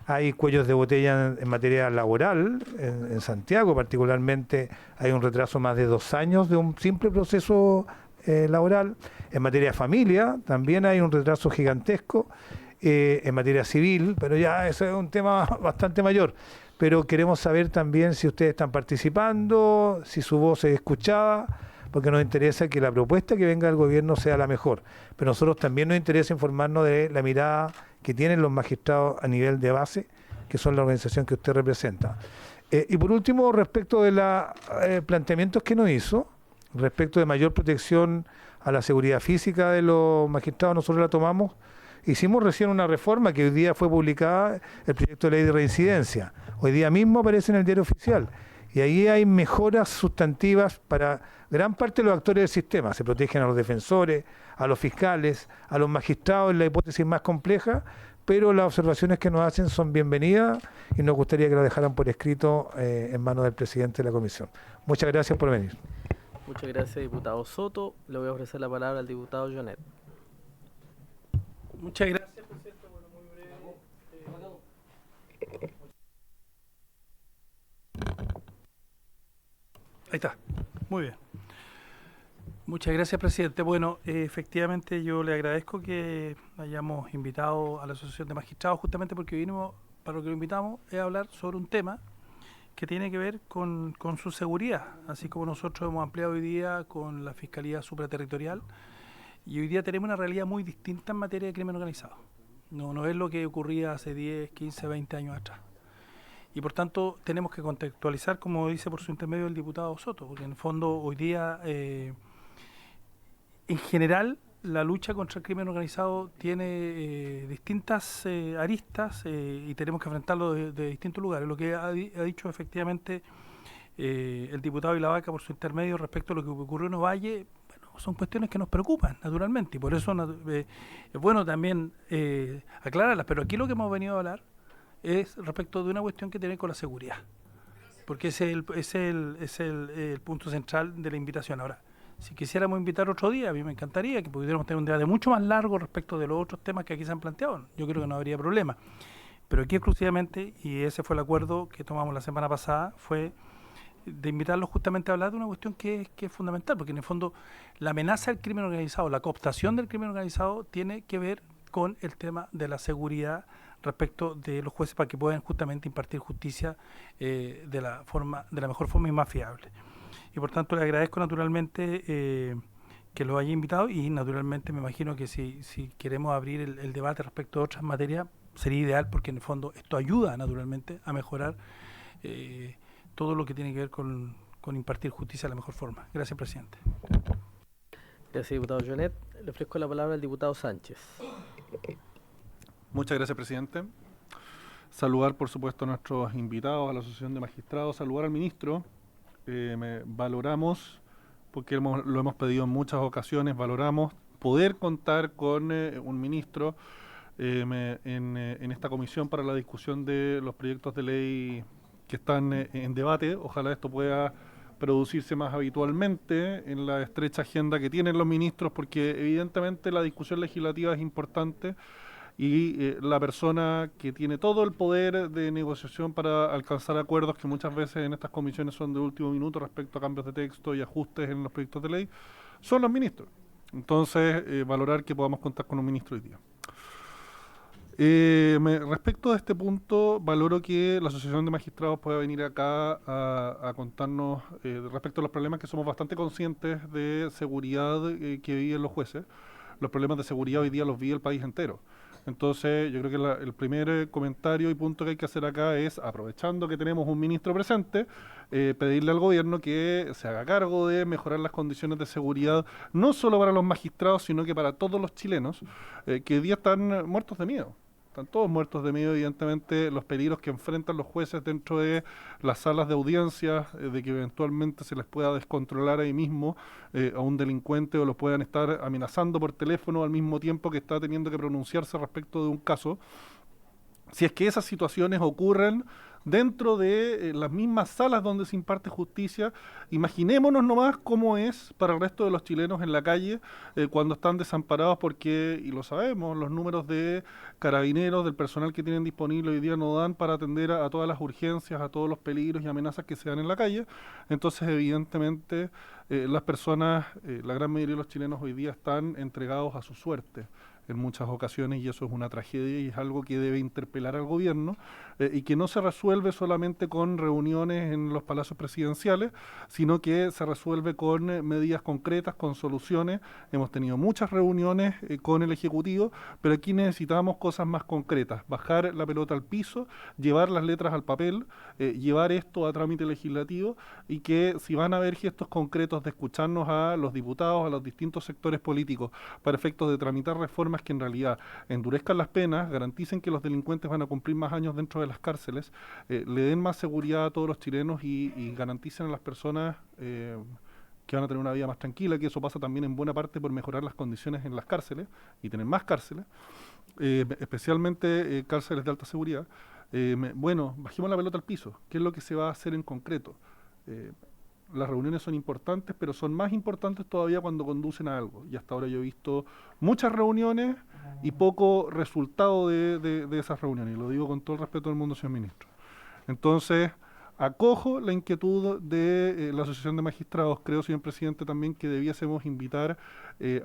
Hay cuellos de botella en materia laboral, en Santiago particularmente hay un retraso más de 2 años de un simple proceso laboral. En materia de familia también hay un retraso gigantesco, en materia civil, pero ya eso es un tema bastante mayor. Pero queremos saber también si ustedes están participando, si su voz es escuchada, porque nos interesa que la propuesta que venga del gobierno sea la mejor. Pero a nosotros también nos interesa informarnos de la mirada que tienen los magistrados a nivel de base, que son la organización que usted representa. Y por último, respecto de los planteamientos que nos hizo, respecto de mayor protección a la seguridad física de los magistrados, nosotros la tomamos. Hicimos recién una reforma que hoy día fue publicada, el proyecto de ley de reincidencia. Hoy día mismo aparece en el diario oficial. Y ahí hay mejoras sustantivas para gran parte de los actores del sistema. Se protegen a los defensores, a los fiscales, a los magistrados en la hipótesis más compleja, pero las observaciones que nos hacen son bienvenidas y nos gustaría que lo dejaran por escrito en manos del presidente de la comisión. Muchas gracias por venir. Muchas gracias, diputado Soto. Le voy a ofrecer la palabra al diputado Jonet. Muchas gracias, presidente. Bueno, muy breve. Ahí está. Muy bien. Muchas gracias, presidente. Bueno, efectivamente yo le agradezco que hayamos invitado a la Asociación de Magistrados, justamente porque vinimos, para lo que lo invitamos, es hablar sobre un tema que tiene que ver con su seguridad, así como nosotros hemos ampliado hoy día con la Fiscalía Supraterritorial, y hoy día tenemos una realidad muy distinta en materia de crimen organizado. No es lo que ocurría hace 10, 15, 20 años atrás. Y por tanto tenemos que contextualizar, como dice por su intermedio el diputado Soto, porque en el fondo hoy día, en general, la lucha contra el crimen organizado tiene distintas aristas y tenemos que enfrentarlo de distintos lugares. Lo que ha dicho efectivamente el diputado Vilavaca por su intermedio respecto a lo que ocurrió en Ovalle, son cuestiones que nos preocupan, naturalmente, y por eso es bueno también aclararlas, pero aquí lo que hemos venido a hablar es respecto de una cuestión que tiene con la seguridad, porque ese es el punto central de la invitación. Ahora, si quisiéramos invitar otro día, a mí me encantaría que pudiéramos tener un debate mucho más largo respecto de los otros temas que aquí se han planteado. Yo creo que no habría problema, pero aquí exclusivamente, y ese fue el acuerdo que tomamos la semana pasada, fue de invitarlos justamente a hablar de una cuestión que es fundamental, porque en el fondo la amenaza del crimen organizado, la cooptación del crimen organizado tiene que ver con el tema de la seguridad respecto de los jueces para que puedan justamente impartir justicia de la mejor forma y más fiable. Y por tanto le agradezco naturalmente que lo haya invitado y naturalmente me imagino que si queremos abrir el debate respecto a otras materias sería ideal, porque en el fondo esto ayuda naturalmente a mejorar todo lo que tiene que ver con impartir justicia de la mejor forma. Gracias, presidente. Gracias, diputado Jonet. Le ofrezco la palabra al diputado Sánchez. Muchas gracias, presidente. Saludar, por supuesto, a nuestros invitados, a la Asociación de Magistrados, saludar al ministro. Valoramos, porque lo hemos pedido en muchas ocasiones, valoramos poder contar con un ministro en esta comisión para la discusión de los proyectos de ley que están en debate. Ojalá esto pueda producirse más habitualmente en la estrecha agenda que tienen los ministros, porque evidentemente la discusión legislativa es importante y la persona que tiene todo el poder de negociación para alcanzar acuerdos, que muchas veces en estas comisiones son de último minuto respecto a cambios de texto y ajustes en los proyectos de ley, son los ministros. Entonces, valorar que podamos contar con un ministro hoy día. Respecto a este punto, valoro que la Asociación de Magistrados pueda venir acá a contarnos respecto a los problemas que somos bastante conscientes de seguridad que viven los jueces. Los problemas de seguridad hoy día los vive el país entero. Entonces, yo creo que el primer comentario y punto que hay que hacer acá es, aprovechando que tenemos un ministro presente, pedirle al gobierno que se haga cargo de mejorar las condiciones de seguridad, no solo para los magistrados, sino que para todos los chilenos, que hoy día están muertos de miedo. Están todos muertos de miedo, evidentemente, los peligros que enfrentan los jueces dentro de las salas de audiencias, de que eventualmente se les pueda descontrolar ahí mismo a un delincuente o lo puedan estar amenazando por teléfono al mismo tiempo que está teniendo que pronunciarse respecto de un caso. Si es que esas situaciones ocurren, dentro de las mismas salas donde se imparte justicia. Imaginémonos nomás cómo es para el resto de los chilenos en la calle cuando están desamparados porque, y lo sabemos, los números de carabineros, del personal que tienen disponible hoy día no dan para atender a todas las urgencias, a todos los peligros y amenazas que se dan en la calle. Entonces, evidentemente, las personas, la gran mayoría de los chilenos hoy día están entregados a su suerte en muchas ocasiones, y eso es una tragedia y es algo que debe interpelar al gobierno y que no se resuelve solamente con reuniones en los palacios presidenciales, sino que se resuelve con medidas concretas, con soluciones. Hemos tenido muchas reuniones con el Ejecutivo, pero aquí necesitamos cosas más concretas, bajar la pelota al piso, llevar las letras al papel, llevar esto a trámite legislativo, y que si van a haber gestos concretos de escucharnos a los diputados, a los distintos sectores políticos, para efectos de tramitar reformas que en realidad endurezcan las penas, garanticen que los delincuentes van a cumplir más años dentro de las cárceles, le den más seguridad a todos los chilenos y garanticen a las personas que van a tener una vida más tranquila, que eso pasa también en buena parte por mejorar las condiciones en las cárceles y tener más cárceles, especialmente cárceles de alta seguridad. Bueno, bajemos la pelota al piso. ¿Qué es lo que se va a hacer en concreto? Las reuniones son importantes, pero son más importantes todavía cuando conducen a algo. Y hasta ahora yo he visto muchas reuniones y poco resultado de esas reuniones. Y lo digo con todo el respeto del mundo, señor ministro. Entonces, acojo la inquietud de la Asociación de Magistrados. Creo, señor presidente, también que debiésemos invitar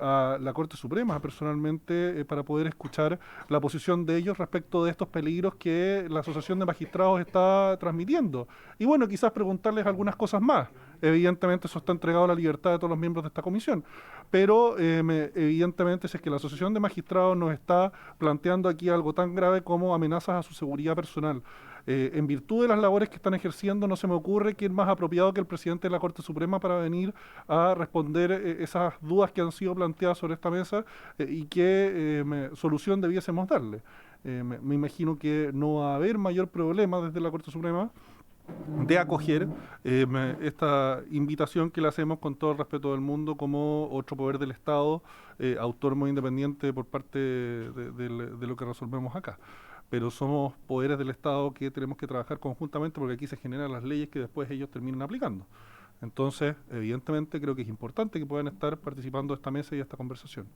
a la Corte Suprema personalmente para poder escuchar la posición de ellos respecto de estos peligros que la Asociación de Magistrados está transmitiendo. Y bueno, quizás preguntarles algunas cosas más. Evidentemente eso está entregado a la libertad de todos los miembros de esta comisión. Pero evidentemente si es que la Asociación de Magistrados nos está planteando aquí algo tan grave como amenazas a su seguridad personal, en virtud de las labores que están ejerciendo, no se me ocurre quién más apropiado que el presidente de la Corte Suprema para venir a responder esas dudas que han sido planteadas sobre esta mesa y qué solución debiésemos darle. Me imagino que no va a haber mayor problema desde la Corte Suprema de acoger esta invitación que le hacemos con todo el respeto del mundo como otro poder del Estado, autónomo e independiente por parte de lo que resolvemos acá. Pero somos poderes del Estado que tenemos que trabajar conjuntamente porque aquí se generan las leyes que después ellos terminan aplicando. Entonces, evidentemente, creo que es importante que puedan estar participando de esta mesa y de esta conversación.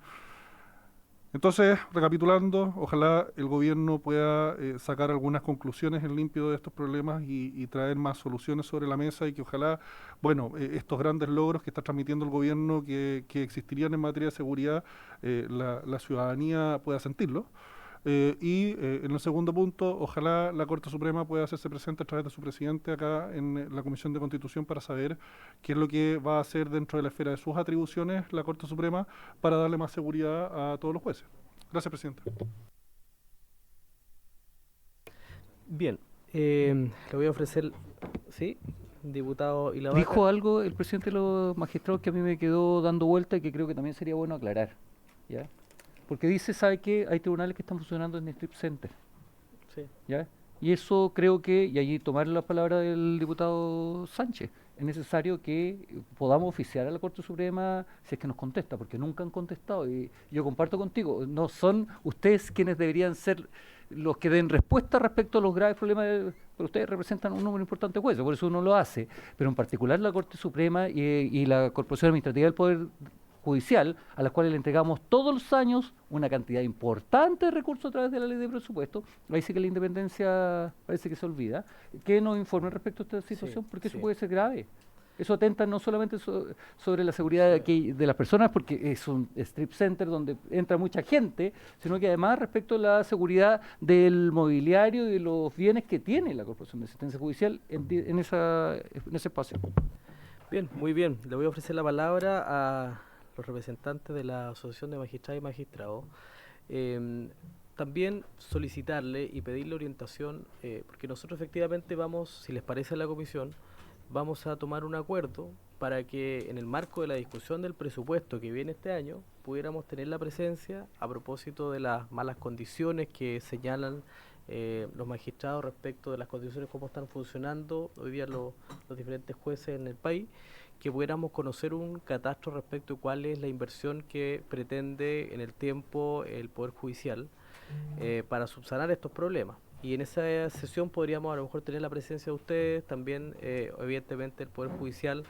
Entonces, recapitulando, ojalá el gobierno pueda sacar algunas conclusiones en limpio de estos problemas y traer más soluciones sobre la mesa y que ojalá, bueno, estos grandes logros que está transmitiendo el gobierno que existirían en materia de seguridad, la ciudadanía pueda sentirlo. En el segundo punto, ojalá la Corte Suprema pueda hacerse presente a través de su presidente acá en la Comisión de Constitución para saber qué es lo que va a hacer dentro de la esfera de sus atribuciones la Corte Suprema para darle más seguridad a todos los jueces. Gracias, presidente. Bien, le voy a ofrecer, ¿sí? Diputado y la Dijo algo el presidente de los magistrados que a mí me quedó dando vuelta y que creo que también sería bueno aclarar, ¿ya? Porque dice, ¿sabe qué? Hay tribunales que están funcionando en strip center. Sí. ¿Ya? Y eso creo que, y allí tomar la palabra del diputado Sánchez, es necesario que podamos oficiar a la Corte Suprema si es que nos contesta, porque nunca han contestado. Y yo comparto contigo, no son ustedes quienes deberían ser los que den respuesta respecto a los graves problemas, pero ustedes representan un número importante de jueces, por eso uno lo hace. Pero en particular la Corte Suprema y la Corporación Administrativa del Poder Judicial, a las cuales le entregamos todos los años una cantidad importante de recursos a través de la ley de presupuesto. Ahí sí que la independencia parece que se olvida. Que nos informen respecto a esta situación, porque eso puede ser grave. Eso atenta no solamente sobre la seguridad de las personas, porque es un strip center donde entra mucha gente, sino que además respecto a la seguridad del mobiliario y de los bienes que tiene la Corporación de Asistencia Judicial en ese espacio. Bien, muy bien. Le voy a ofrecer la palabra a los representantes de la Asociación de Magistrados y Magistrados. También solicitarle y pedirle orientación, porque nosotros efectivamente vamos, si les parece a la comisión, vamos a tomar un acuerdo para que en el marco de la discusión del presupuesto que viene este año pudiéramos tener la presencia a propósito de las malas condiciones que señalan los magistrados respecto de las condiciones, cómo están funcionando hoy día los diferentes jueces en el país, que pudiéramos conocer un catastro respecto de cuál es la inversión que pretende en el tiempo el Poder Judicial para subsanar estos problemas. y en esa sesión podríamos a lo mejor tener la presencia de ustedes, también evidentemente el Poder Judicial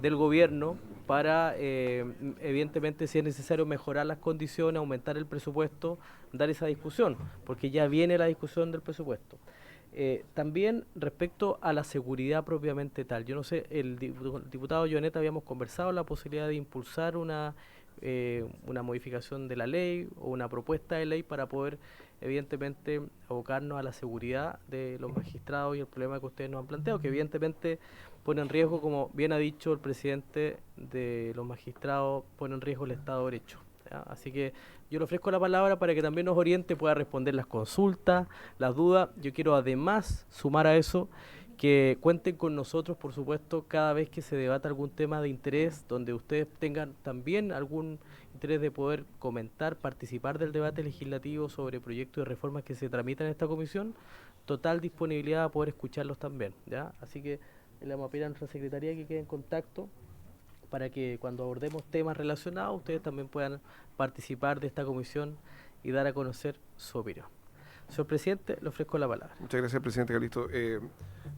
del Gobierno, para evidentemente si es necesario mejorar las condiciones, aumentar el presupuesto, dar esa discusión, porque ya viene la discusión del presupuesto. También respecto a la seguridad propiamente tal, yo no sé, el diputado Joanet habíamos conversado la posibilidad de impulsar una modificación de la ley o una propuesta de ley para poder evidentemente abocarnos a la seguridad de los magistrados y el problema que ustedes nos han planteado, que evidentemente pone en riesgo, como bien ha dicho el presidente de los magistrados, pone en riesgo el Estado de Derecho. ¿Ya? Así que yo le ofrezco la palabra para que también nos oriente, pueda responder las consultas, las dudas. Yo quiero además sumar a eso que cuenten con nosotros, por supuesto, cada vez que se debata algún tema de interés, donde ustedes tengan también algún interés de poder comentar, participar del debate legislativo sobre proyectos de reformas que se tramitan en esta comisión, total disponibilidad a poder escucharlos también, ¿ya? Así que le vamos a pedir a nuestra secretaría que quede en contacto para que cuando abordemos temas relacionados, ustedes también puedan participar de esta comisión y dar a conocer su opinión. Señor presidente, le ofrezco la palabra. Muchas gracias, presidente Calisto.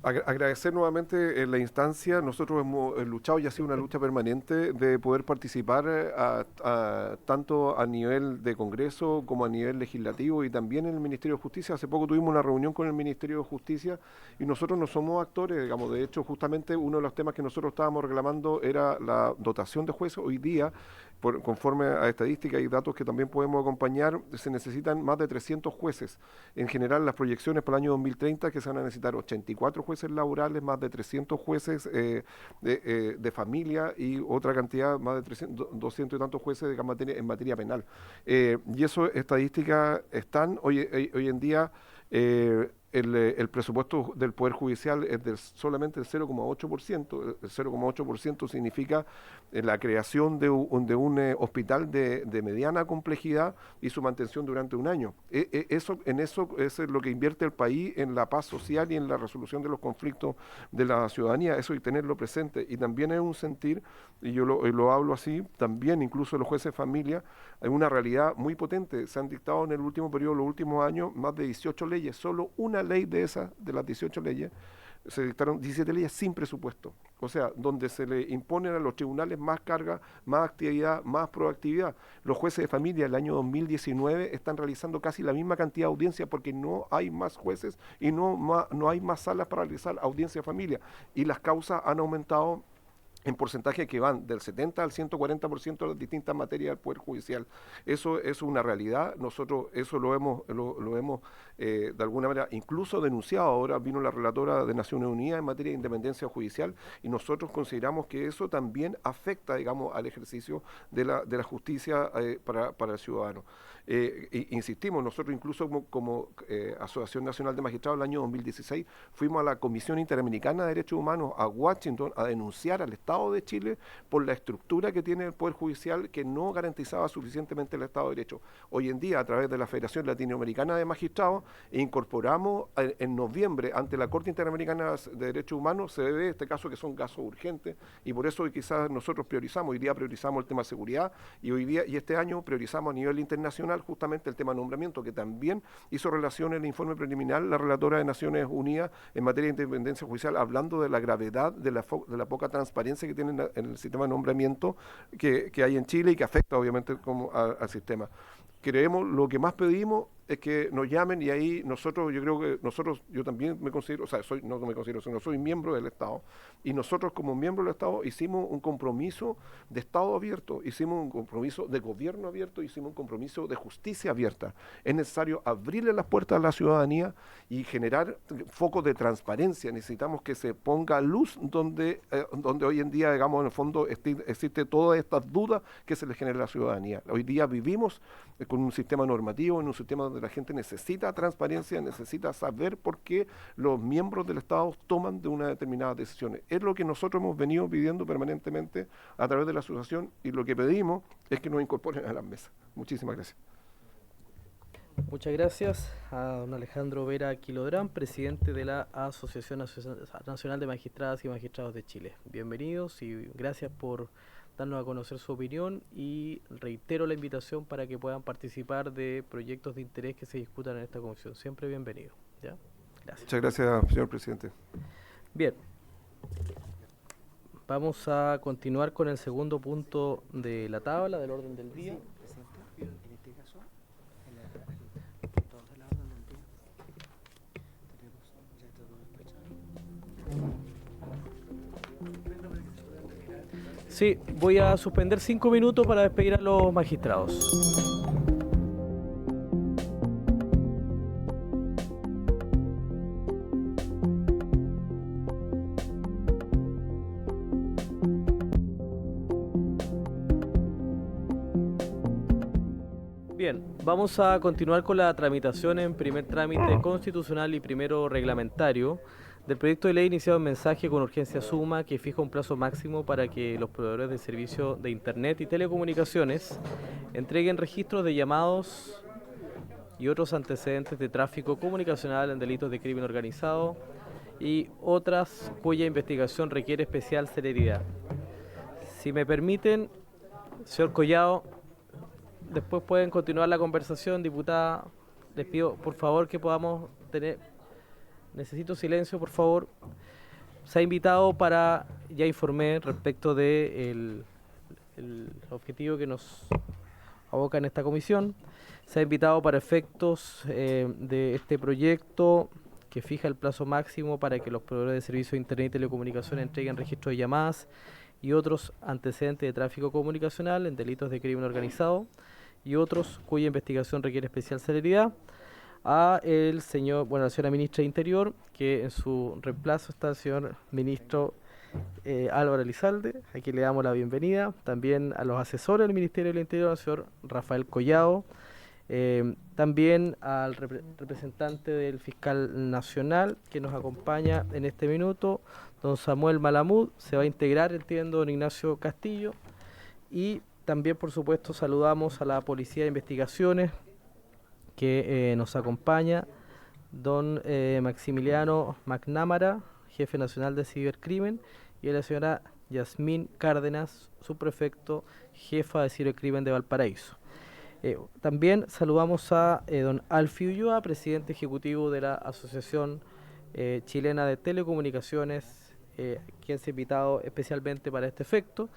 Agradecer nuevamente la instancia. Nosotros hemos luchado y ha sido una lucha permanente de poder participar tanto a nivel de Congreso como a nivel legislativo y también en el Ministerio de Justicia. Hace poco tuvimos una reunión con el Ministerio de Justicia y nosotros no somos actores, digamos. De hecho, justamente uno de los temas que nosotros estábamos reclamando era la dotación de jueces. Hoy día, conforme a estadísticas y datos que también podemos acompañar, se necesitan más de 300 jueces. En general, las proyecciones para el año 2030 que se van a necesitar 84 jueces laborales, más de 300 jueces de familia y otra cantidad, más de 200 y tantos jueces en materia penal. Y eso, estadísticas están hoy en día. El presupuesto del Poder Judicial es solamente el 0,8%. El 0,8% significa la creación de un hospital de mediana complejidad y su mantención durante un año. Eso es lo que invierte el país en la paz social y en la resolución de los conflictos de la ciudadanía. Eso hay que tenerlo presente. Y también es un sentir, y yo lo hablo así, también incluso los jueces de familia, hay una realidad muy potente. Se han dictado en el último periodo, los últimos años, más de 18 leyes. Solo una ley de las 18 leyes, se dictaron 17 leyes sin presupuesto. O sea, donde se le imponen a los tribunales más carga, más actividad, más proactividad. Los jueces de familia el año 2019 están realizando casi la misma cantidad de audiencias porque no hay más jueces y no hay más salas para realizar audiencia de familia. Y las causas han aumentado en porcentaje que van del 70 al 140% de las distintas materias del Poder Judicial. Eso es una realidad. Nosotros eso lo hemos de alguna manera incluso denunciado. Ahora vino la relatora de Naciones Unidas en materia de independencia judicial y nosotros consideramos que eso también afecta, digamos, al ejercicio de la justicia para el ciudadano. Insistimos, nosotros incluso como Asociación Nacional de Magistrados el año 2016 fuimos a la Comisión Interamericana de Derechos Humanos a Washington a denunciar al Estado de Chile por la estructura que tiene el Poder Judicial que no garantizaba suficientemente el Estado de Derecho. Hoy en día, a través de la Federación Latinoamericana de Magistrados, incorporamos en noviembre ante la Corte Interamericana de Derechos Humanos, se ve este caso que son casos urgentes y por eso quizás nosotros priorizamos, hoy día priorizamos el tema de seguridad y este año priorizamos a nivel internacional justamente el tema de nombramiento, que también hizo relación en el informe preliminar la relatora de Naciones Unidas en materia de independencia judicial, hablando de la gravedad de la poca transparencia que tienen en el sistema de nombramiento que hay en Chile y que afecta obviamente al sistema. Creemos, lo que más pedimos es que nos llamen y ahí nosotros, yo también me considero, o sea, soy miembro del Estado y nosotros como miembro del Estado hicimos un compromiso de Estado abierto, hicimos un compromiso de gobierno abierto, hicimos un compromiso de justicia abierta. Es necesario abrirle las puertas a la ciudadanía y generar focos de transparencia. Necesitamos que se ponga luz donde hoy en día, digamos, en el fondo existe todas estas dudas que se le genera a la ciudadanía. Hoy día vivimos con un sistema normativo, en un sistema donde la gente necesita transparencia, necesita saber por qué los miembros del Estado toman de una determinada decisiones. Es lo que nosotros hemos venido pidiendo permanentemente a través de la asociación y lo que pedimos es que nos incorporen a las mesas. Muchísimas gracias. Muchas gracias a don Alejandro Vera Quilodrán, presidente de la Asociación Nacional de Magistradas y Magistrados de Chile. Bienvenidos y gracias por darnos a conocer su opinión y reitero la invitación para que puedan participar de proyectos de interés que se discutan en esta comisión. Siempre bienvenido. ¿Ya? Gracias. Muchas gracias, señor presidente. Bien. Vamos a continuar con el segundo punto de la tabla del orden del día. Sí, voy a suspender 5 minutos para despedir a los magistrados. Bien, vamos a continuar con la tramitación en primer trámite constitucional y primero reglamentario del proyecto de ley iniciado en mensaje con urgencia suma que fija un plazo máximo para que los proveedores de servicios de Internet y telecomunicaciones entreguen registros de llamados y otros antecedentes de tráfico comunicacional en delitos de crimen organizado y otras cuya investigación requiere especial celeridad. Si me permiten, señor Collado, después pueden continuar la conversación, diputada. Les pido, por favor, que podamos tener... Necesito silencio, por favor. Se ha invitado para... Ya informé respecto de el objetivo que nos aboca en esta comisión. Se ha invitado para efectos de este proyecto que fija el plazo máximo para que los proveedores de servicios de Internet y telecomunicaciones entreguen registros de llamadas y otros antecedentes de tráfico comunicacional en delitos de crimen organizado y otros cuya investigación requiere especial celeridad, a la señora ministra de Interior, que en su reemplazo está el señor ministro Álvaro Elizalde, a quien le damos la bienvenida, también a los asesores del Ministerio del Interior, al señor Rafael Collado, también al representante del fiscal nacional que nos acompaña en este minuto, don Samuel Malamud, se va a integrar, entiendo, don Ignacio Castillo, y también, por supuesto, saludamos a la Policía de Investigaciones que nos acompaña, don Maximiliano McNamara, jefe nacional de cibercrimen, y a la señora Yasmín Cárdenas, subprefecto, jefa de cibercrimen de Valparaíso. También saludamos a don Alfio Ulloa, presidente ejecutivo de la Asociación Chilena de Telecomunicaciones, quien se ha invitado especialmente para este efecto.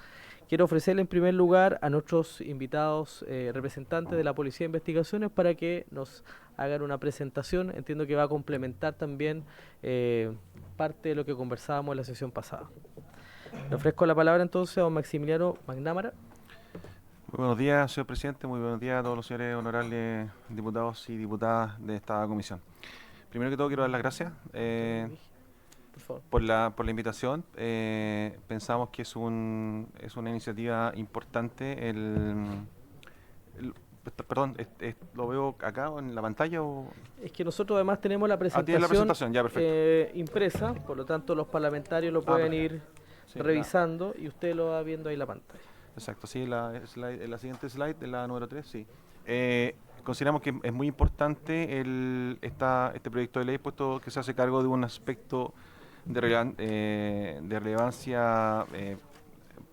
Quiero ofrecerle en primer lugar a nuestros invitados representantes de la Policía de Investigaciones para que nos hagan una presentación. Entiendo que va a complementar también parte de lo que conversábamos en la sesión pasada. Le ofrezco la palabra entonces a don Maximiliano McNamara. Muy buenos días, señor presidente. Muy buenos días a todos los señores honorables diputados y diputadas de esta comisión. Primero que todo quiero dar las gracias por la invitación. Pensamos que es una iniciativa importante. Perdón, ¿lo veo acá en la pantalla? Es que nosotros además tenemos la presentación, tiene la presentación, ya, perfecto. Impresa, por lo tanto los parlamentarios lo pueden ir revisando y usted lo va viendo ahí en la pantalla. Exacto, sí, la siguiente slide, de la número 3, sí. Consideramos que es muy importante este proyecto de ley, puesto que se hace cargo de un aspecto de relevancia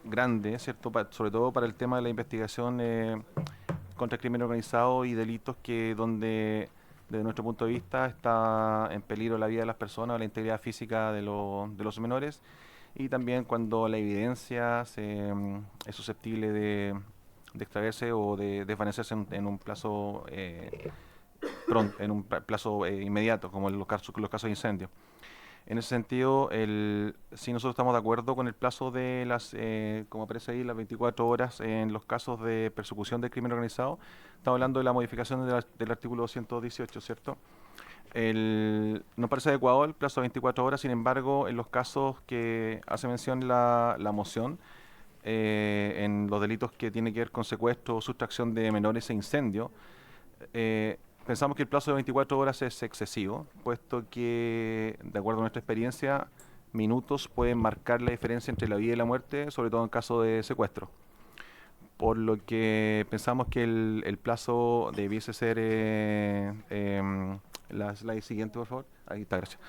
grande, ¿cierto? Sobre todo para el tema de la investigación contra el crimen organizado y delitos donde, desde nuestro punto de vista, está en peligro la vida de las personas, la integridad física de los menores, y también cuando la evidencia es susceptible de extraerse o de desvanecerse en un plazo inmediato, como en los casos de incendio. En ese sentido, sí, nosotros estamos de acuerdo con el plazo de como aparece ahí, las 24 horas en los casos de persecución del crimen organizado. Estamos hablando de la modificación del artículo 218, ¿cierto? No parece adecuado el plazo de 24 horas, sin embargo, en los casos que hace mención la moción, en los delitos que tienen que ver con secuestro, sustracción de menores e incendio, pensamos que el plazo de 24 horas es excesivo, puesto que, de acuerdo a nuestra experiencia, minutos pueden marcar la diferencia entre la vida y la muerte, sobre todo en caso de secuestro. Por lo que pensamos que el plazo debiese ser... la slide siguiente, por favor. Ahí está, gracias.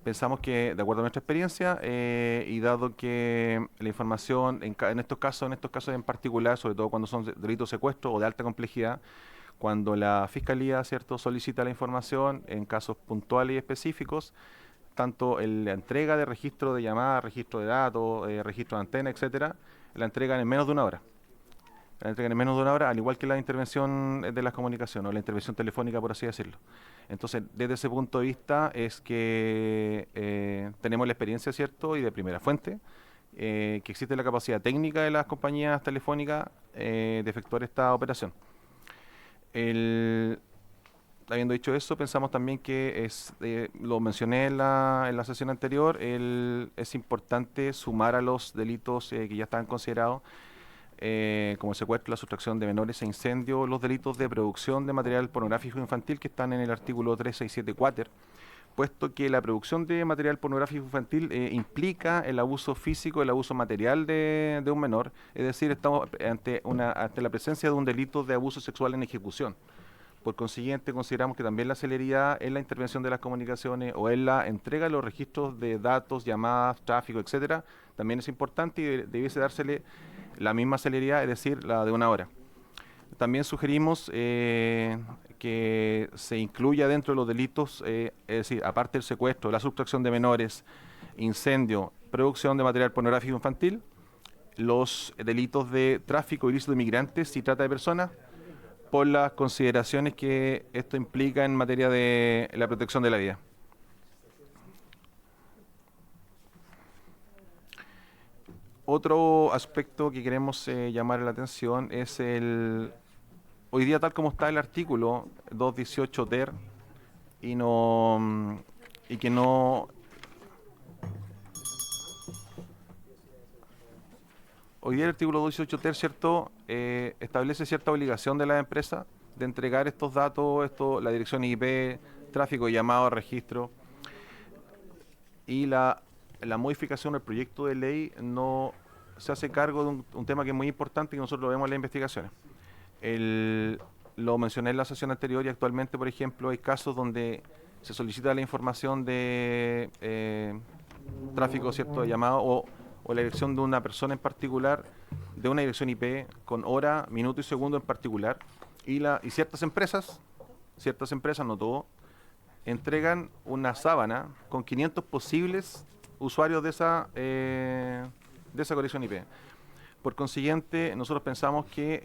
Pensamos que, de acuerdo a nuestra experiencia, y dado que la información en estos casos en particular, sobre todo cuando son delitos de secuestro o de alta complejidad, Cuando la Fiscalía, ¿cierto?, solicita la información en casos puntuales y específicos, tanto la entrega de registro de llamadas, registro de datos, registro de antena, etcétera, la entregan en menos de una hora. La entregan en menos de una hora, al igual que la intervención de las comunicaciones, o la intervención telefónica, por así decirlo. Entonces, desde ese punto de vista es que tenemos la experiencia, ¿cierto?, y de primera fuente, que existe la capacidad técnica de las compañías telefónicas de efectuar esta operación. Habiendo dicho eso, pensamos también que lo mencioné en la sesión anterior, es importante sumar a los delitos que ya están considerados, como el secuestro, la sustracción de menores e incendio, los delitos de producción de material pornográfico infantil que están en el artículo 367-4, puesto que la producción de material pornográfico infantil implica el abuso físico, el abuso material de un menor, es decir, estamos ante la presencia de un delito de abuso sexual en ejecución. Por consiguiente, consideramos que también la celeridad en la intervención de las comunicaciones o en la entrega de los registros de datos, llamadas, tráfico, etcétera, también es importante y debiese dársele la misma celeridad, es decir, la de una hora. También sugerimos que se incluya dentro de los delitos, es decir, aparte del secuestro, la sustracción de menores, incendio, producción de material pornográfico infantil, los delitos de tráfico ilícito de migrantes y trata de personas, por las consideraciones que esto implica en materia de la protección de la vida. Otro aspecto que queremos llamar la atención es hoy día tal como está el artículo 218 ter y que no hoy día el artículo 218 ter, ¿cierto?, establece cierta obligación de la empresa de entregar estos datos, la dirección IP, tráfico, llamado, registro, y la modificación del proyecto de ley no se hace cargo de un tema que es muy importante y nosotros lo vemos en las investigaciones. Lo mencioné en la sesión anterior y actualmente, por ejemplo, hay casos donde se solicita la información de tráfico, ¿cierto?, de llamado o la dirección de una persona en particular, de una dirección IP con hora, minuto y segundo en particular, y ciertas empresas, no todo, entregan una sábana con 500 posibles usuarios de esa conexión IP. Por consiguiente, nosotros pensamos que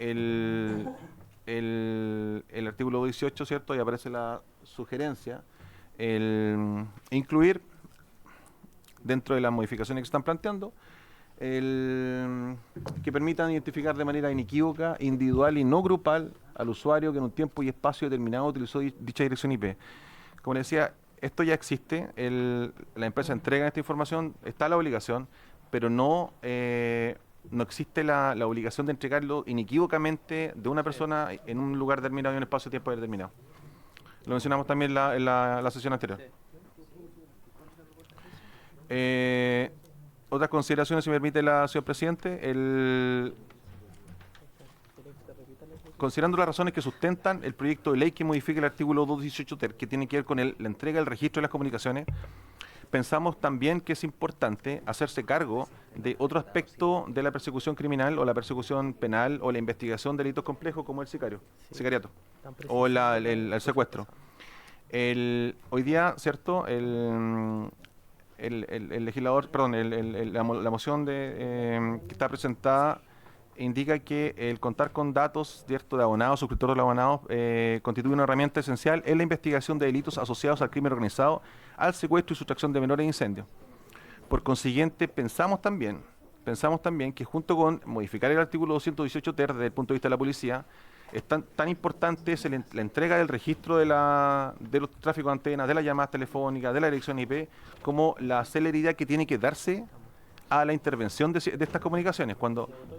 el artículo 18, ¿cierto?, y aparece la sugerencia, incluir dentro de las modificaciones que están planteando, que permitan identificar de manera inequívoca, individual y no grupal al usuario que en un tiempo y espacio determinado utilizó dicha dirección IP. Como les decía, esto ya existe, la empresa entrega esta información, está la obligación, pero no existe la obligación de entregarlo inequívocamente de una persona en un lugar determinado y en un espacio de tiempo determinado. Lo mencionamos también en la sesión anterior. Otras consideraciones, si me permite señor presidente, considerando las razones que sustentan el proyecto de ley que modifica el artículo 218 ter, que tiene que ver con la entrega del registro de las comunicaciones, pensamos también que es importante hacerse cargo de otro aspecto de la persecución criminal o la persecución penal o la investigación de delitos complejos como el sicariato o el secuestro. Hoy día, ¿cierto?, el legislador, perdón, la moción que está presentada indica que el contar con datos, ¿cierto?, de abonados, suscriptores de abonados, constituye una herramienta esencial en la investigación de delitos asociados al crimen organizado, al secuestro y sustracción de menores e incendios. Por consiguiente, pensamos también que junto con modificar el artículo 218 ter desde el punto de vista de la policía, es tan importante es la entrega del registro de los tráficos de antenas, de las llamadas telefónicas, de la dirección IP, como la celeridad que tiene que darse a la intervención de estas comunicaciones,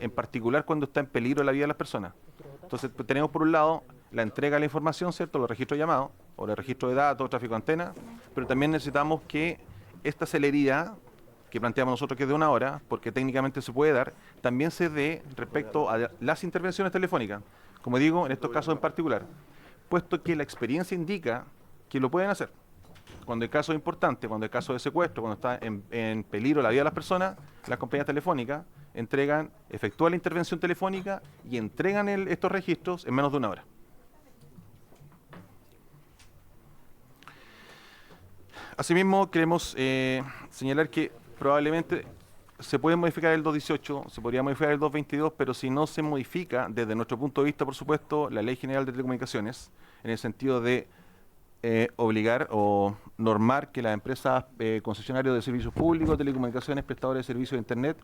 en particular cuando está en peligro la vida de las personas. Entonces, tenemos por un lado la entrega de la información, ¿cierto?, los registros de llamados, o el registro de datos, tráfico de antenas, pero también necesitamos que esta celeridad que planteamos nosotros, que es de una hora, porque técnicamente se puede dar, también se dé respecto a las intervenciones telefónicas, como digo, en estos casos en particular, puesto que la experiencia indica que lo pueden hacer. Cuando hay casos importantes, cuando hay casos de secuestro, cuando está en peligro la vida de las personas, las compañías telefónicas efectúan la intervención telefónica y entregan estos registros en menos de una hora. Asimismo, queremos señalar que probablemente se puede modificar el 218, se podría modificar el 222, pero si no se modifica, desde nuestro punto de vista, por supuesto, la Ley General de Telecomunicaciones, en el sentido de obligar o normar que las empresas concesionarias de servicios públicos, telecomunicaciones, prestadores de servicios de Internet,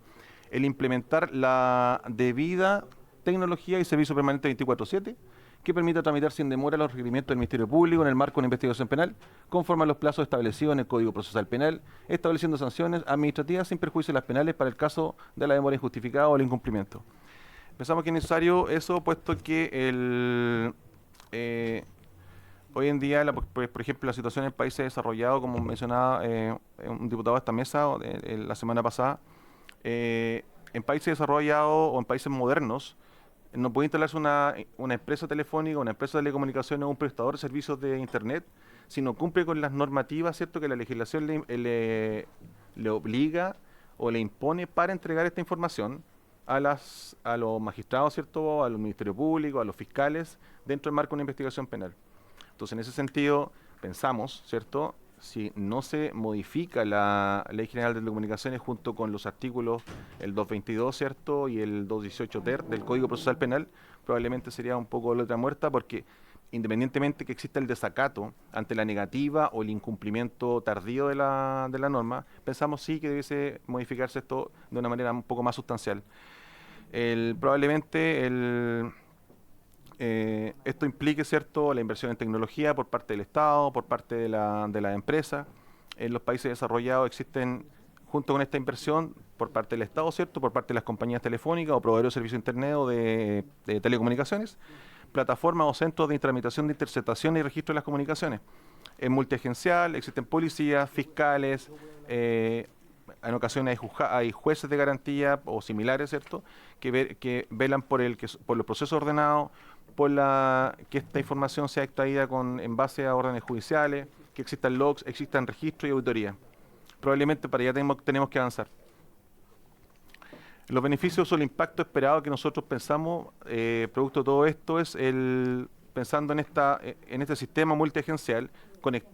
el implementar la debida tecnología y servicio permanente 24/7, que permita tramitar sin demora los requerimientos del Ministerio Público en el marco de una investigación penal, conforme a los plazos establecidos en el Código Procesal Penal, estableciendo sanciones administrativas sin perjuicio de las penales para el caso de la demora injustificada o el incumplimiento. Pensamos que es necesario eso, puesto que hoy en día, por ejemplo, la situación en países desarrollados, como mencionaba un diputado de esta mesa la semana pasada, en países desarrollados o en países modernos, no puede instalarse una empresa telefónica, una empresa de telecomunicaciones o un prestador de servicios de Internet si no cumple con las normativas, ¿cierto?, que la legislación le obliga o le impone para entregar esta información a los magistrados, ¿cierto?, a los ministerios públicos, a los fiscales, dentro del marco de una investigación penal. Entonces, en ese sentido, pensamos, ¿cierto?, si no se modifica la Ley General de Telecomunicaciones junto con los artículos, el 222, ¿cierto?, y el 218 ter del Código Procesal Penal, probablemente sería un poco letra muerta, porque independientemente que exista el desacato ante la negativa o el incumplimiento tardío de la norma, pensamos sí que debiese modificarse esto de una manera un poco más sustancial. Probablemente esto implique, ¿cierto?, la inversión en tecnología por parte del Estado, por parte de la empresa. En los países desarrollados existen, junto con esta inversión por parte del Estado, ¿cierto?, por parte de las compañías telefónicas o proveedores de servicios de Internet o de telecomunicaciones, plataformas o centros de tramitación de interceptación y registro de las comunicaciones. Es multiagencial, existen policías, fiscales, en ocasiones hay jueces de garantía o similares, ¿cierto?, que velan por los procesos ordenados, por que esta información sea extraída en base a órdenes judiciales, que existan logs, existan registros y auditoría. Probablemente para allá tenemos que avanzar. Los beneficios o el impacto esperado que nosotros pensamos, producto de todo esto, es pensando en este sistema multiagencial,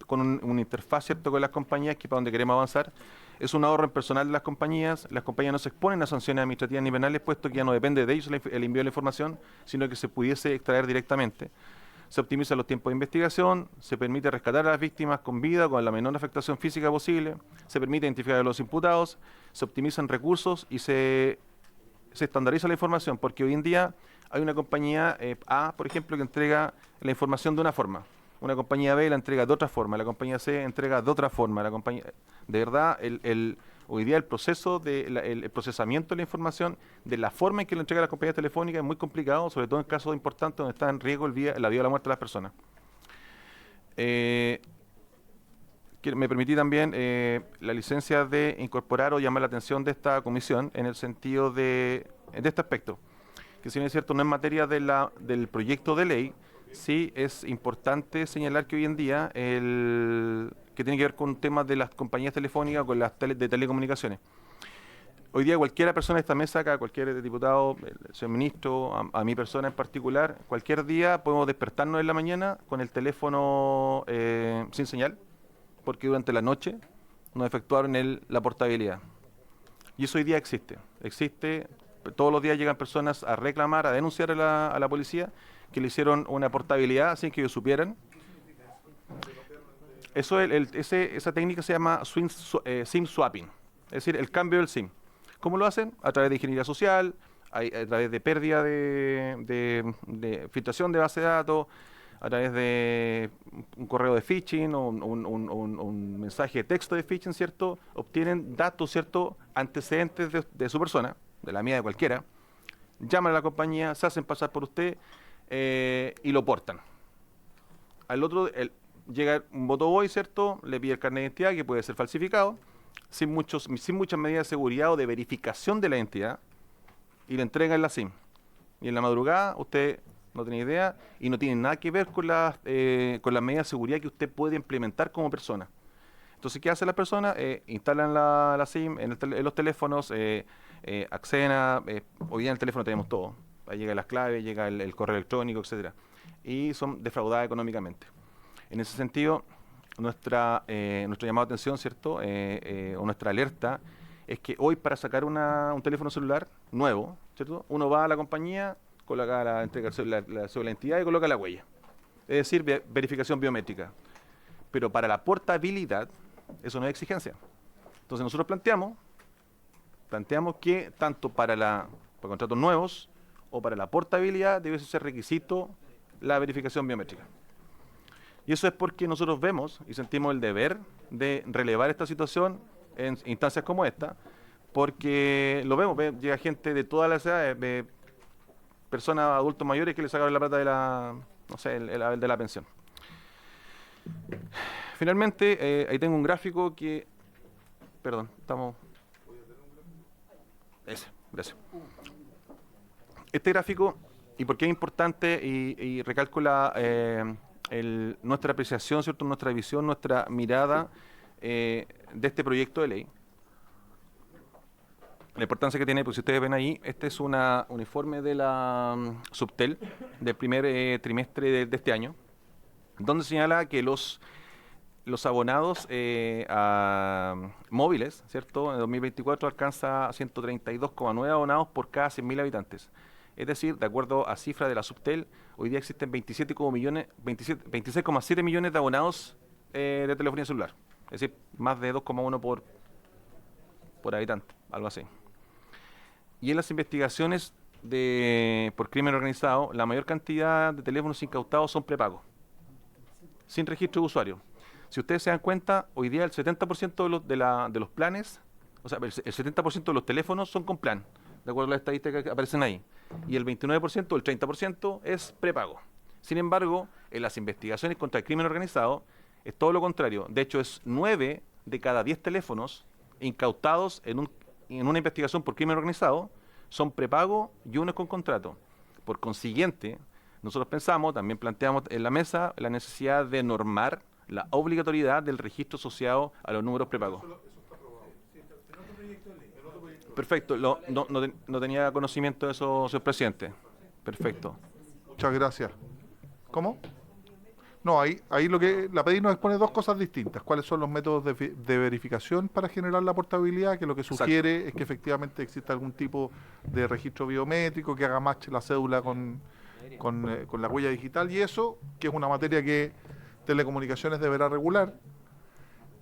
con una interfaz, ¿cierto?, con las compañías, que para donde queremos avanzar. Es un ahorro en personal de las compañías no se exponen a sanciones administrativas ni penales, puesto que ya no depende de ellos el envío de la información, sino que se pudiese extraer directamente. Se optimizan los tiempos de investigación, se permite rescatar a las víctimas con vida, con la menor afectación física posible, se permite identificar a los imputados, se optimizan recursos y se estandariza la información, porque hoy en día hay una compañía A, por ejemplo, que entrega la información de una forma. Una compañía B la entrega de otra forma, la compañía C entrega de otra forma. De verdad, hoy día el proceso el procesamiento de la información, de la forma en que lo entrega la compañía telefónica, es muy complicado, sobre todo en casos importantes donde está en riesgo la vida o la muerte de las personas. Me permití también la licencia de incorporar o llamar la atención de esta comisión en el sentido de este aspecto, que si bien es cierto no es materia del proyecto de ley, sí es importante señalar que hoy en día que tiene que ver con temas de las compañías telefónicas, con las de telecomunicaciones. Hoy día cualquier persona de esta mesa, acá, cualquier diputado, el señor ministro, a mi persona en particular, cualquier día podemos despertarnos en la mañana con el teléfono sin señal, porque durante la noche nos efectuaron la portabilidad. Y eso hoy día existe. Todos los días llegan personas a reclamar, a denunciar a la policía, que le hicieron una portabilidad sin que ellos supieran. Esa técnica se llama SIM swapping, es decir, el cambio del SIM. ¿Cómo lo hacen? A través de ingeniería social, a través de pérdida de filtración de base de datos, a través de un correo de phishing o un mensaje de texto de phishing, ¿cierto? Obtienen datos, ¿cierto?, antecedentes de su persona, de la mía, de cualquiera, llaman a la compañía, se hacen pasar por usted, y lo portan. Al otro llega un botoboy, ¿cierto?, le pide el carnet de identidad, que puede ser falsificado, sin muchas medidas de seguridad o de verificación de la identidad, y le entregan la SIM. Y en la madrugada usted no tiene idea y no tiene nada que ver con las medidas de seguridad que usted puede implementar como persona. Entonces, ¿qué hace la persona? Instalan la SIM en los teléfonos, acceden hoy día en el teléfono tenemos todo. Ahí llega las claves, llega el correo electrónico, etcétera, y son defraudadas económicamente. En ese sentido, nuestro llamado de atención, ¿cierto? O nuestra alerta es que hoy para sacar un teléfono celular nuevo, ¿cierto? Uno va a la compañía, coloca entrega la identidad y coloca la huella. Es decir, verificación biométrica. Pero para la portabilidad, eso no es exigencia. Entonces nosotros planteamos que tanto para contratos nuevos o para la portabilidad debe ser requisito la verificación biométrica. Y eso es porque nosotros vemos y sentimos el deber de relevar esta situación en instancias como esta, porque lo vemos, llega gente de todas las edades, de personas, adultos mayores que le sacaron la plata de de la pensión. Finalmente, ahí tengo un gráfico que... Perdón, estamos... Ese, gracias. Este gráfico, y por qué es importante, y recalco nuestra apreciación, ¿cierto? Nuestra visión, nuestra mirada de este proyecto de ley. La importancia que tiene, pues si ustedes ven ahí, este es un informe de la Subtel del primer trimestre de este año, donde señala que los abonados a móviles, ¿cierto? En 2024 alcanza 132,9 abonados por cada 100.000 habitantes. Es decir, de acuerdo a cifras de la Subtel, hoy día existen 26,7 millones de abonados de telefonía celular. Es decir, más de 2,1 por habitante, algo así. Y en las investigaciones por crimen organizado, la mayor cantidad de teléfonos incautados son prepagos, sin registro de usuario. Si ustedes se dan cuenta, hoy día el 70% de los planes, o sea, el 70% de los teléfonos son con plan, de acuerdo a las estadísticas que aparecen ahí. Y el 29% o el 30% es prepago. Sin embargo, en las investigaciones contra el crimen organizado, es todo lo contrario. De hecho, es 9 de cada 10 teléfonos incautados en una investigación por crimen organizado son prepago y uno es con contrato. Por consiguiente, nosotros también planteamos en la mesa la necesidad de normar la obligatoriedad del registro asociado a los números prepagos. Perfecto, no tenía conocimiento de eso, señor presidente. Perfecto. Muchas gracias. ¿Cómo? No, ahí lo que la PDI nos expone dos cosas distintas. ¿Cuáles son los métodos de verificación para generar la portabilidad? Que lo que sugiere es que efectivamente exista algún tipo de registro biométrico que haga match la cédula con la huella digital, y eso, que es una materia que Telecomunicaciones deberá regular.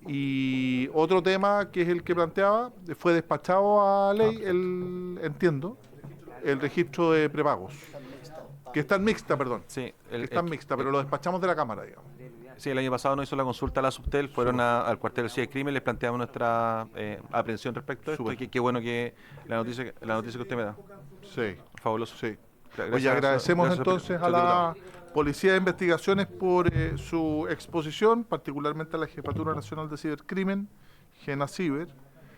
Y otro tema, que es el que planteaba, fue despachado a ley, el registro de prepagos. Que está en mixta, perdón. Sí, está en mixta, pero lo despachamos de la Cámara, digamos. Sí, el año pasado no hizo la consulta a la Subtel, fueron al cuartel de crimen, les planteamos nuestra aprehensión respecto a esto. Y qué bueno que la noticia que usted me da. Sí. Fabuloso. Sí. Oye, agradecemos entonces a la Policía de Investigaciones por su exposición, particularmente a la Jefatura Nacional de Cibercrimen, GENACIBER.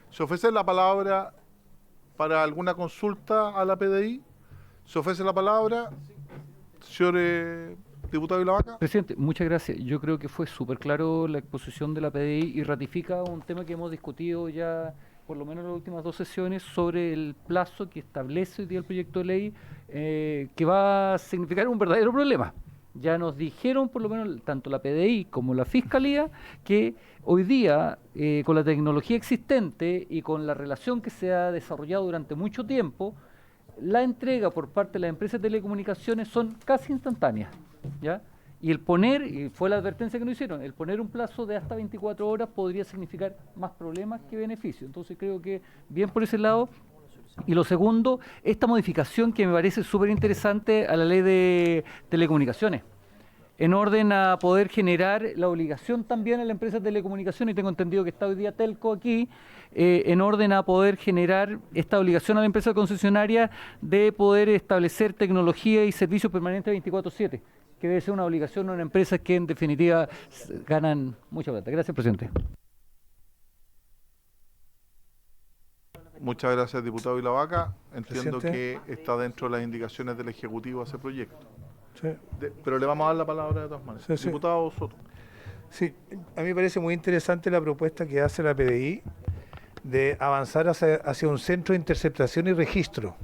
¿Se ofrece la palabra para alguna consulta a la PDI? ¿Se ofrece la palabra, señor diputado Vilavaca? Presidente, muchas gracias. Yo creo que fue súper claro la exposición de la PDI y ratifica un tema que hemos discutido ya por lo menos en las últimas dos sesiones, sobre el plazo que establece hoy día el proyecto de ley, que va a significar un verdadero problema. Ya nos dijeron, por lo menos tanto la PDI como la Fiscalía, que hoy día, con la tecnología existente y con la relación que se ha desarrollado durante mucho tiempo, la entrega por parte de las empresas de telecomunicaciones son casi instantáneas, ¿ya? Y el poner, y fue la advertencia que nos hicieron, el poner un plazo de hasta 24 horas podría significar más problemas que beneficios. Entonces creo que bien por ese lado. Y lo segundo, esta modificación que me parece súper interesante a la ley de telecomunicaciones, en orden a poder generar la obligación también a la empresa de telecomunicaciones, y tengo entendido que está hoy día Telco aquí, en orden a poder generar esta obligación a la empresa concesionaria de poder establecer tecnología y servicios permanentes 24/7, que debe ser una obligación a una empresa que en definitiva ganan mucha plata. Gracias, presidente. Muchas gracias, diputado Vilavaca. Entiendo que está dentro de las indicaciones del Ejecutivo a ese proyecto. Sí. Pero le vamos a dar la palabra de todas maneras. Sí, diputado Soto. Sí, a mí me parece muy interesante la propuesta que hace la PDI de avanzar hacia un centro de interceptación y registro.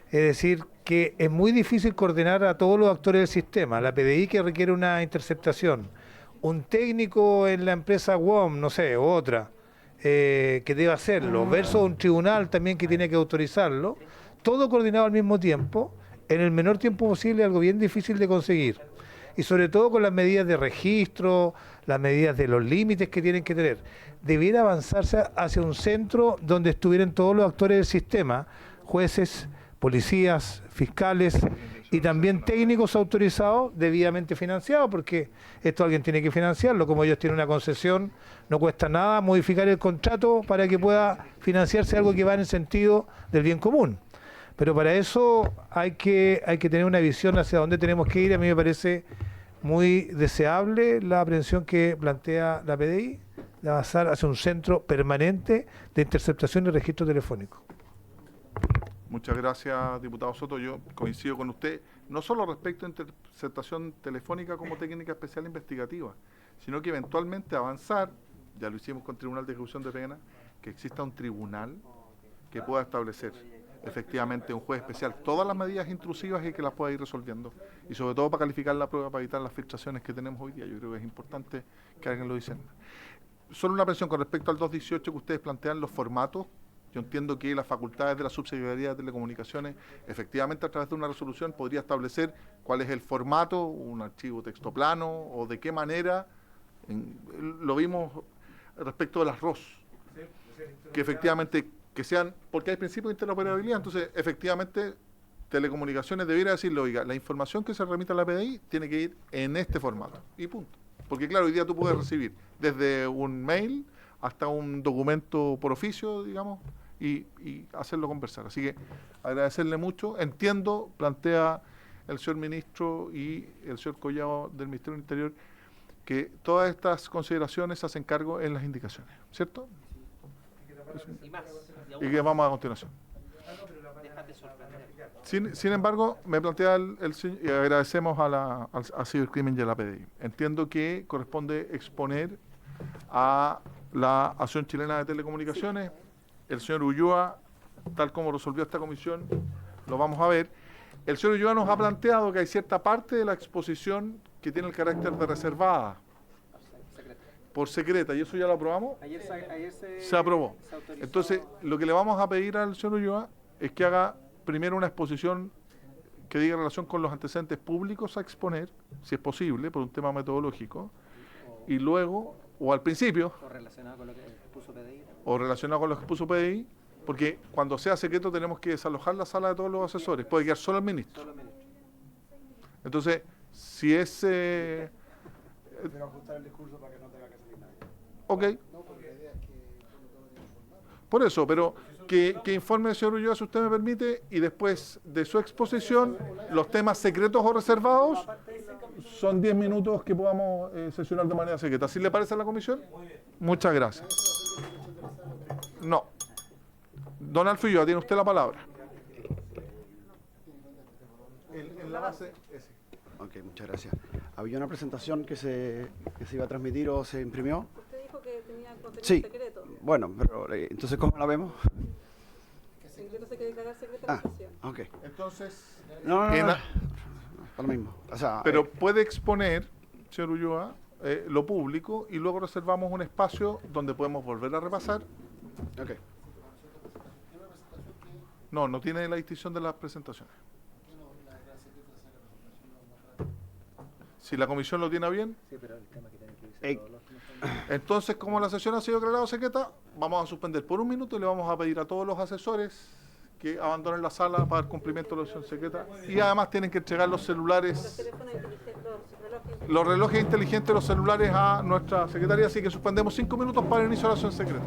Es decir, que es muy difícil coordinar a todos los actores del sistema. La PDI, que requiere una interceptación, un técnico en la empresa WOM, no sé, otra, que debe hacerlo, versus un tribunal también que tiene que autorizarlo, todo coordinado al mismo tiempo, en el menor tiempo posible, algo bien difícil de conseguir. Y sobre todo con las medidas de registro, las medidas de los límites que tienen que tener. Debiera avanzarse hacia un centro donde estuvieran todos los actores del sistema, jueces, policías, fiscales y también técnicos autorizados, debidamente financiados, porque esto alguien tiene que financiarlo. Como ellos tienen una concesión, no cuesta nada modificar el contrato para que pueda financiarse algo que va en el sentido del bien común. Pero para eso hay que tener una visión hacia dónde tenemos que ir. A mí me parece muy deseable la aprehensión que plantea la PDI de avanzar hacia un centro permanente de interceptación y registro telefónico. Muchas gracias, diputado Soto. Yo coincido con usted, no solo respecto a interceptación telefónica como técnica especial investigativa, sino que eventualmente avanzar, ya lo hicimos con el Tribunal de Ejecución de Pena, que exista un tribunal que pueda establecer efectivamente un juez especial todas las medidas intrusivas y que las pueda ir resolviendo, y sobre todo para calificar la prueba, para evitar las filtraciones que tenemos hoy día. Yo creo que es importante que alguien lo dice. Solo una presión con respecto al 218 que ustedes plantean, los formatos. Yo entiendo que las facultades de la Subsecretaría de Telecomunicaciones, efectivamente a través de una resolución podría establecer cuál es el formato, un archivo texto plano, o de qué manera. Lo vimos respecto de las ROS, que efectivamente que sean, porque hay principios de interoperabilidad, entonces efectivamente Telecomunicaciones debiera decirle, oiga, la información que se remite a la PDI tiene que ir en este formato, y punto. Porque claro, hoy día tú puedes recibir desde un mail hasta un documento por oficio, digamos, y hacerlo conversar. Así que agradecerle mucho. Entiendo, plantea el señor ministro y el señor Collado del Ministerio del Interior, que todas estas consideraciones se hacen cargo en las indicaciones, ¿cierto? Y que vamos a continuación. Sin embargo, me plantea el señor, y agradecemos a Cibercrimen y a la PDI. Entiendo que corresponde exponer a la Asociación Chilena de Telecomunicaciones. El señor Ulloa, tal como resolvió esta comisión, lo vamos a ver. El señor Ulloa nos ha planteado que hay cierta parte de la exposición que tiene el carácter de reservada, por secreta, y eso ya lo aprobamos. Ayer se aprobó. Entonces, lo que le vamos a pedir al señor Ulloa es que haga primero una exposición que diga relación con los antecedentes públicos a exponer, si es posible, por un tema metodológico, y luego, o al principio, o relacionado con lo que expuso PDI, porque cuando sea secreto tenemos que desalojar la sala de todos los asesores, puede quedar solo el ministro. Entonces, si es... Pero ajustar el discurso para que no tenga que salir nadie. Ok. Por eso, pero que informe el señor Ulloa, si usted me permite, y después de su exposición, los temas secretos o reservados, son 10 minutos que podamos sesionar de manera secreta. ¿Sí le parece a la comisión? Muchas gracias. No. Don Alfio Ulloa, tiene usted la palabra. En la base, ese. Ok, muchas gracias. Había una presentación que se iba a transmitir o se imprimió. Usted dijo que tenía contenido secreto. Bueno, pero entonces, ¿cómo la vemos? Secreto se quiere declarar secreto la sesión. Ok. Entonces, no, lo mismo. O sea, pero puede exponer, señor Ulloa, lo público, y luego reservamos un espacio donde podemos volver a repasar. Ok. No tiene la distinción de las presentaciones. Si la comisión lo tiene bien, sí, pero el tema que tiene que entonces, como la sesión ha sido declarada secreta, vamos a suspender por un minuto y le vamos a pedir a todos los asesores que abandonen la sala para el cumplimiento de la sesión secreta, y además tienen que entregar los celulares, los relojes inteligentes, los celulares a nuestra secretaria, así que suspendemos 5 minutos para el inicio de la sesión secreta.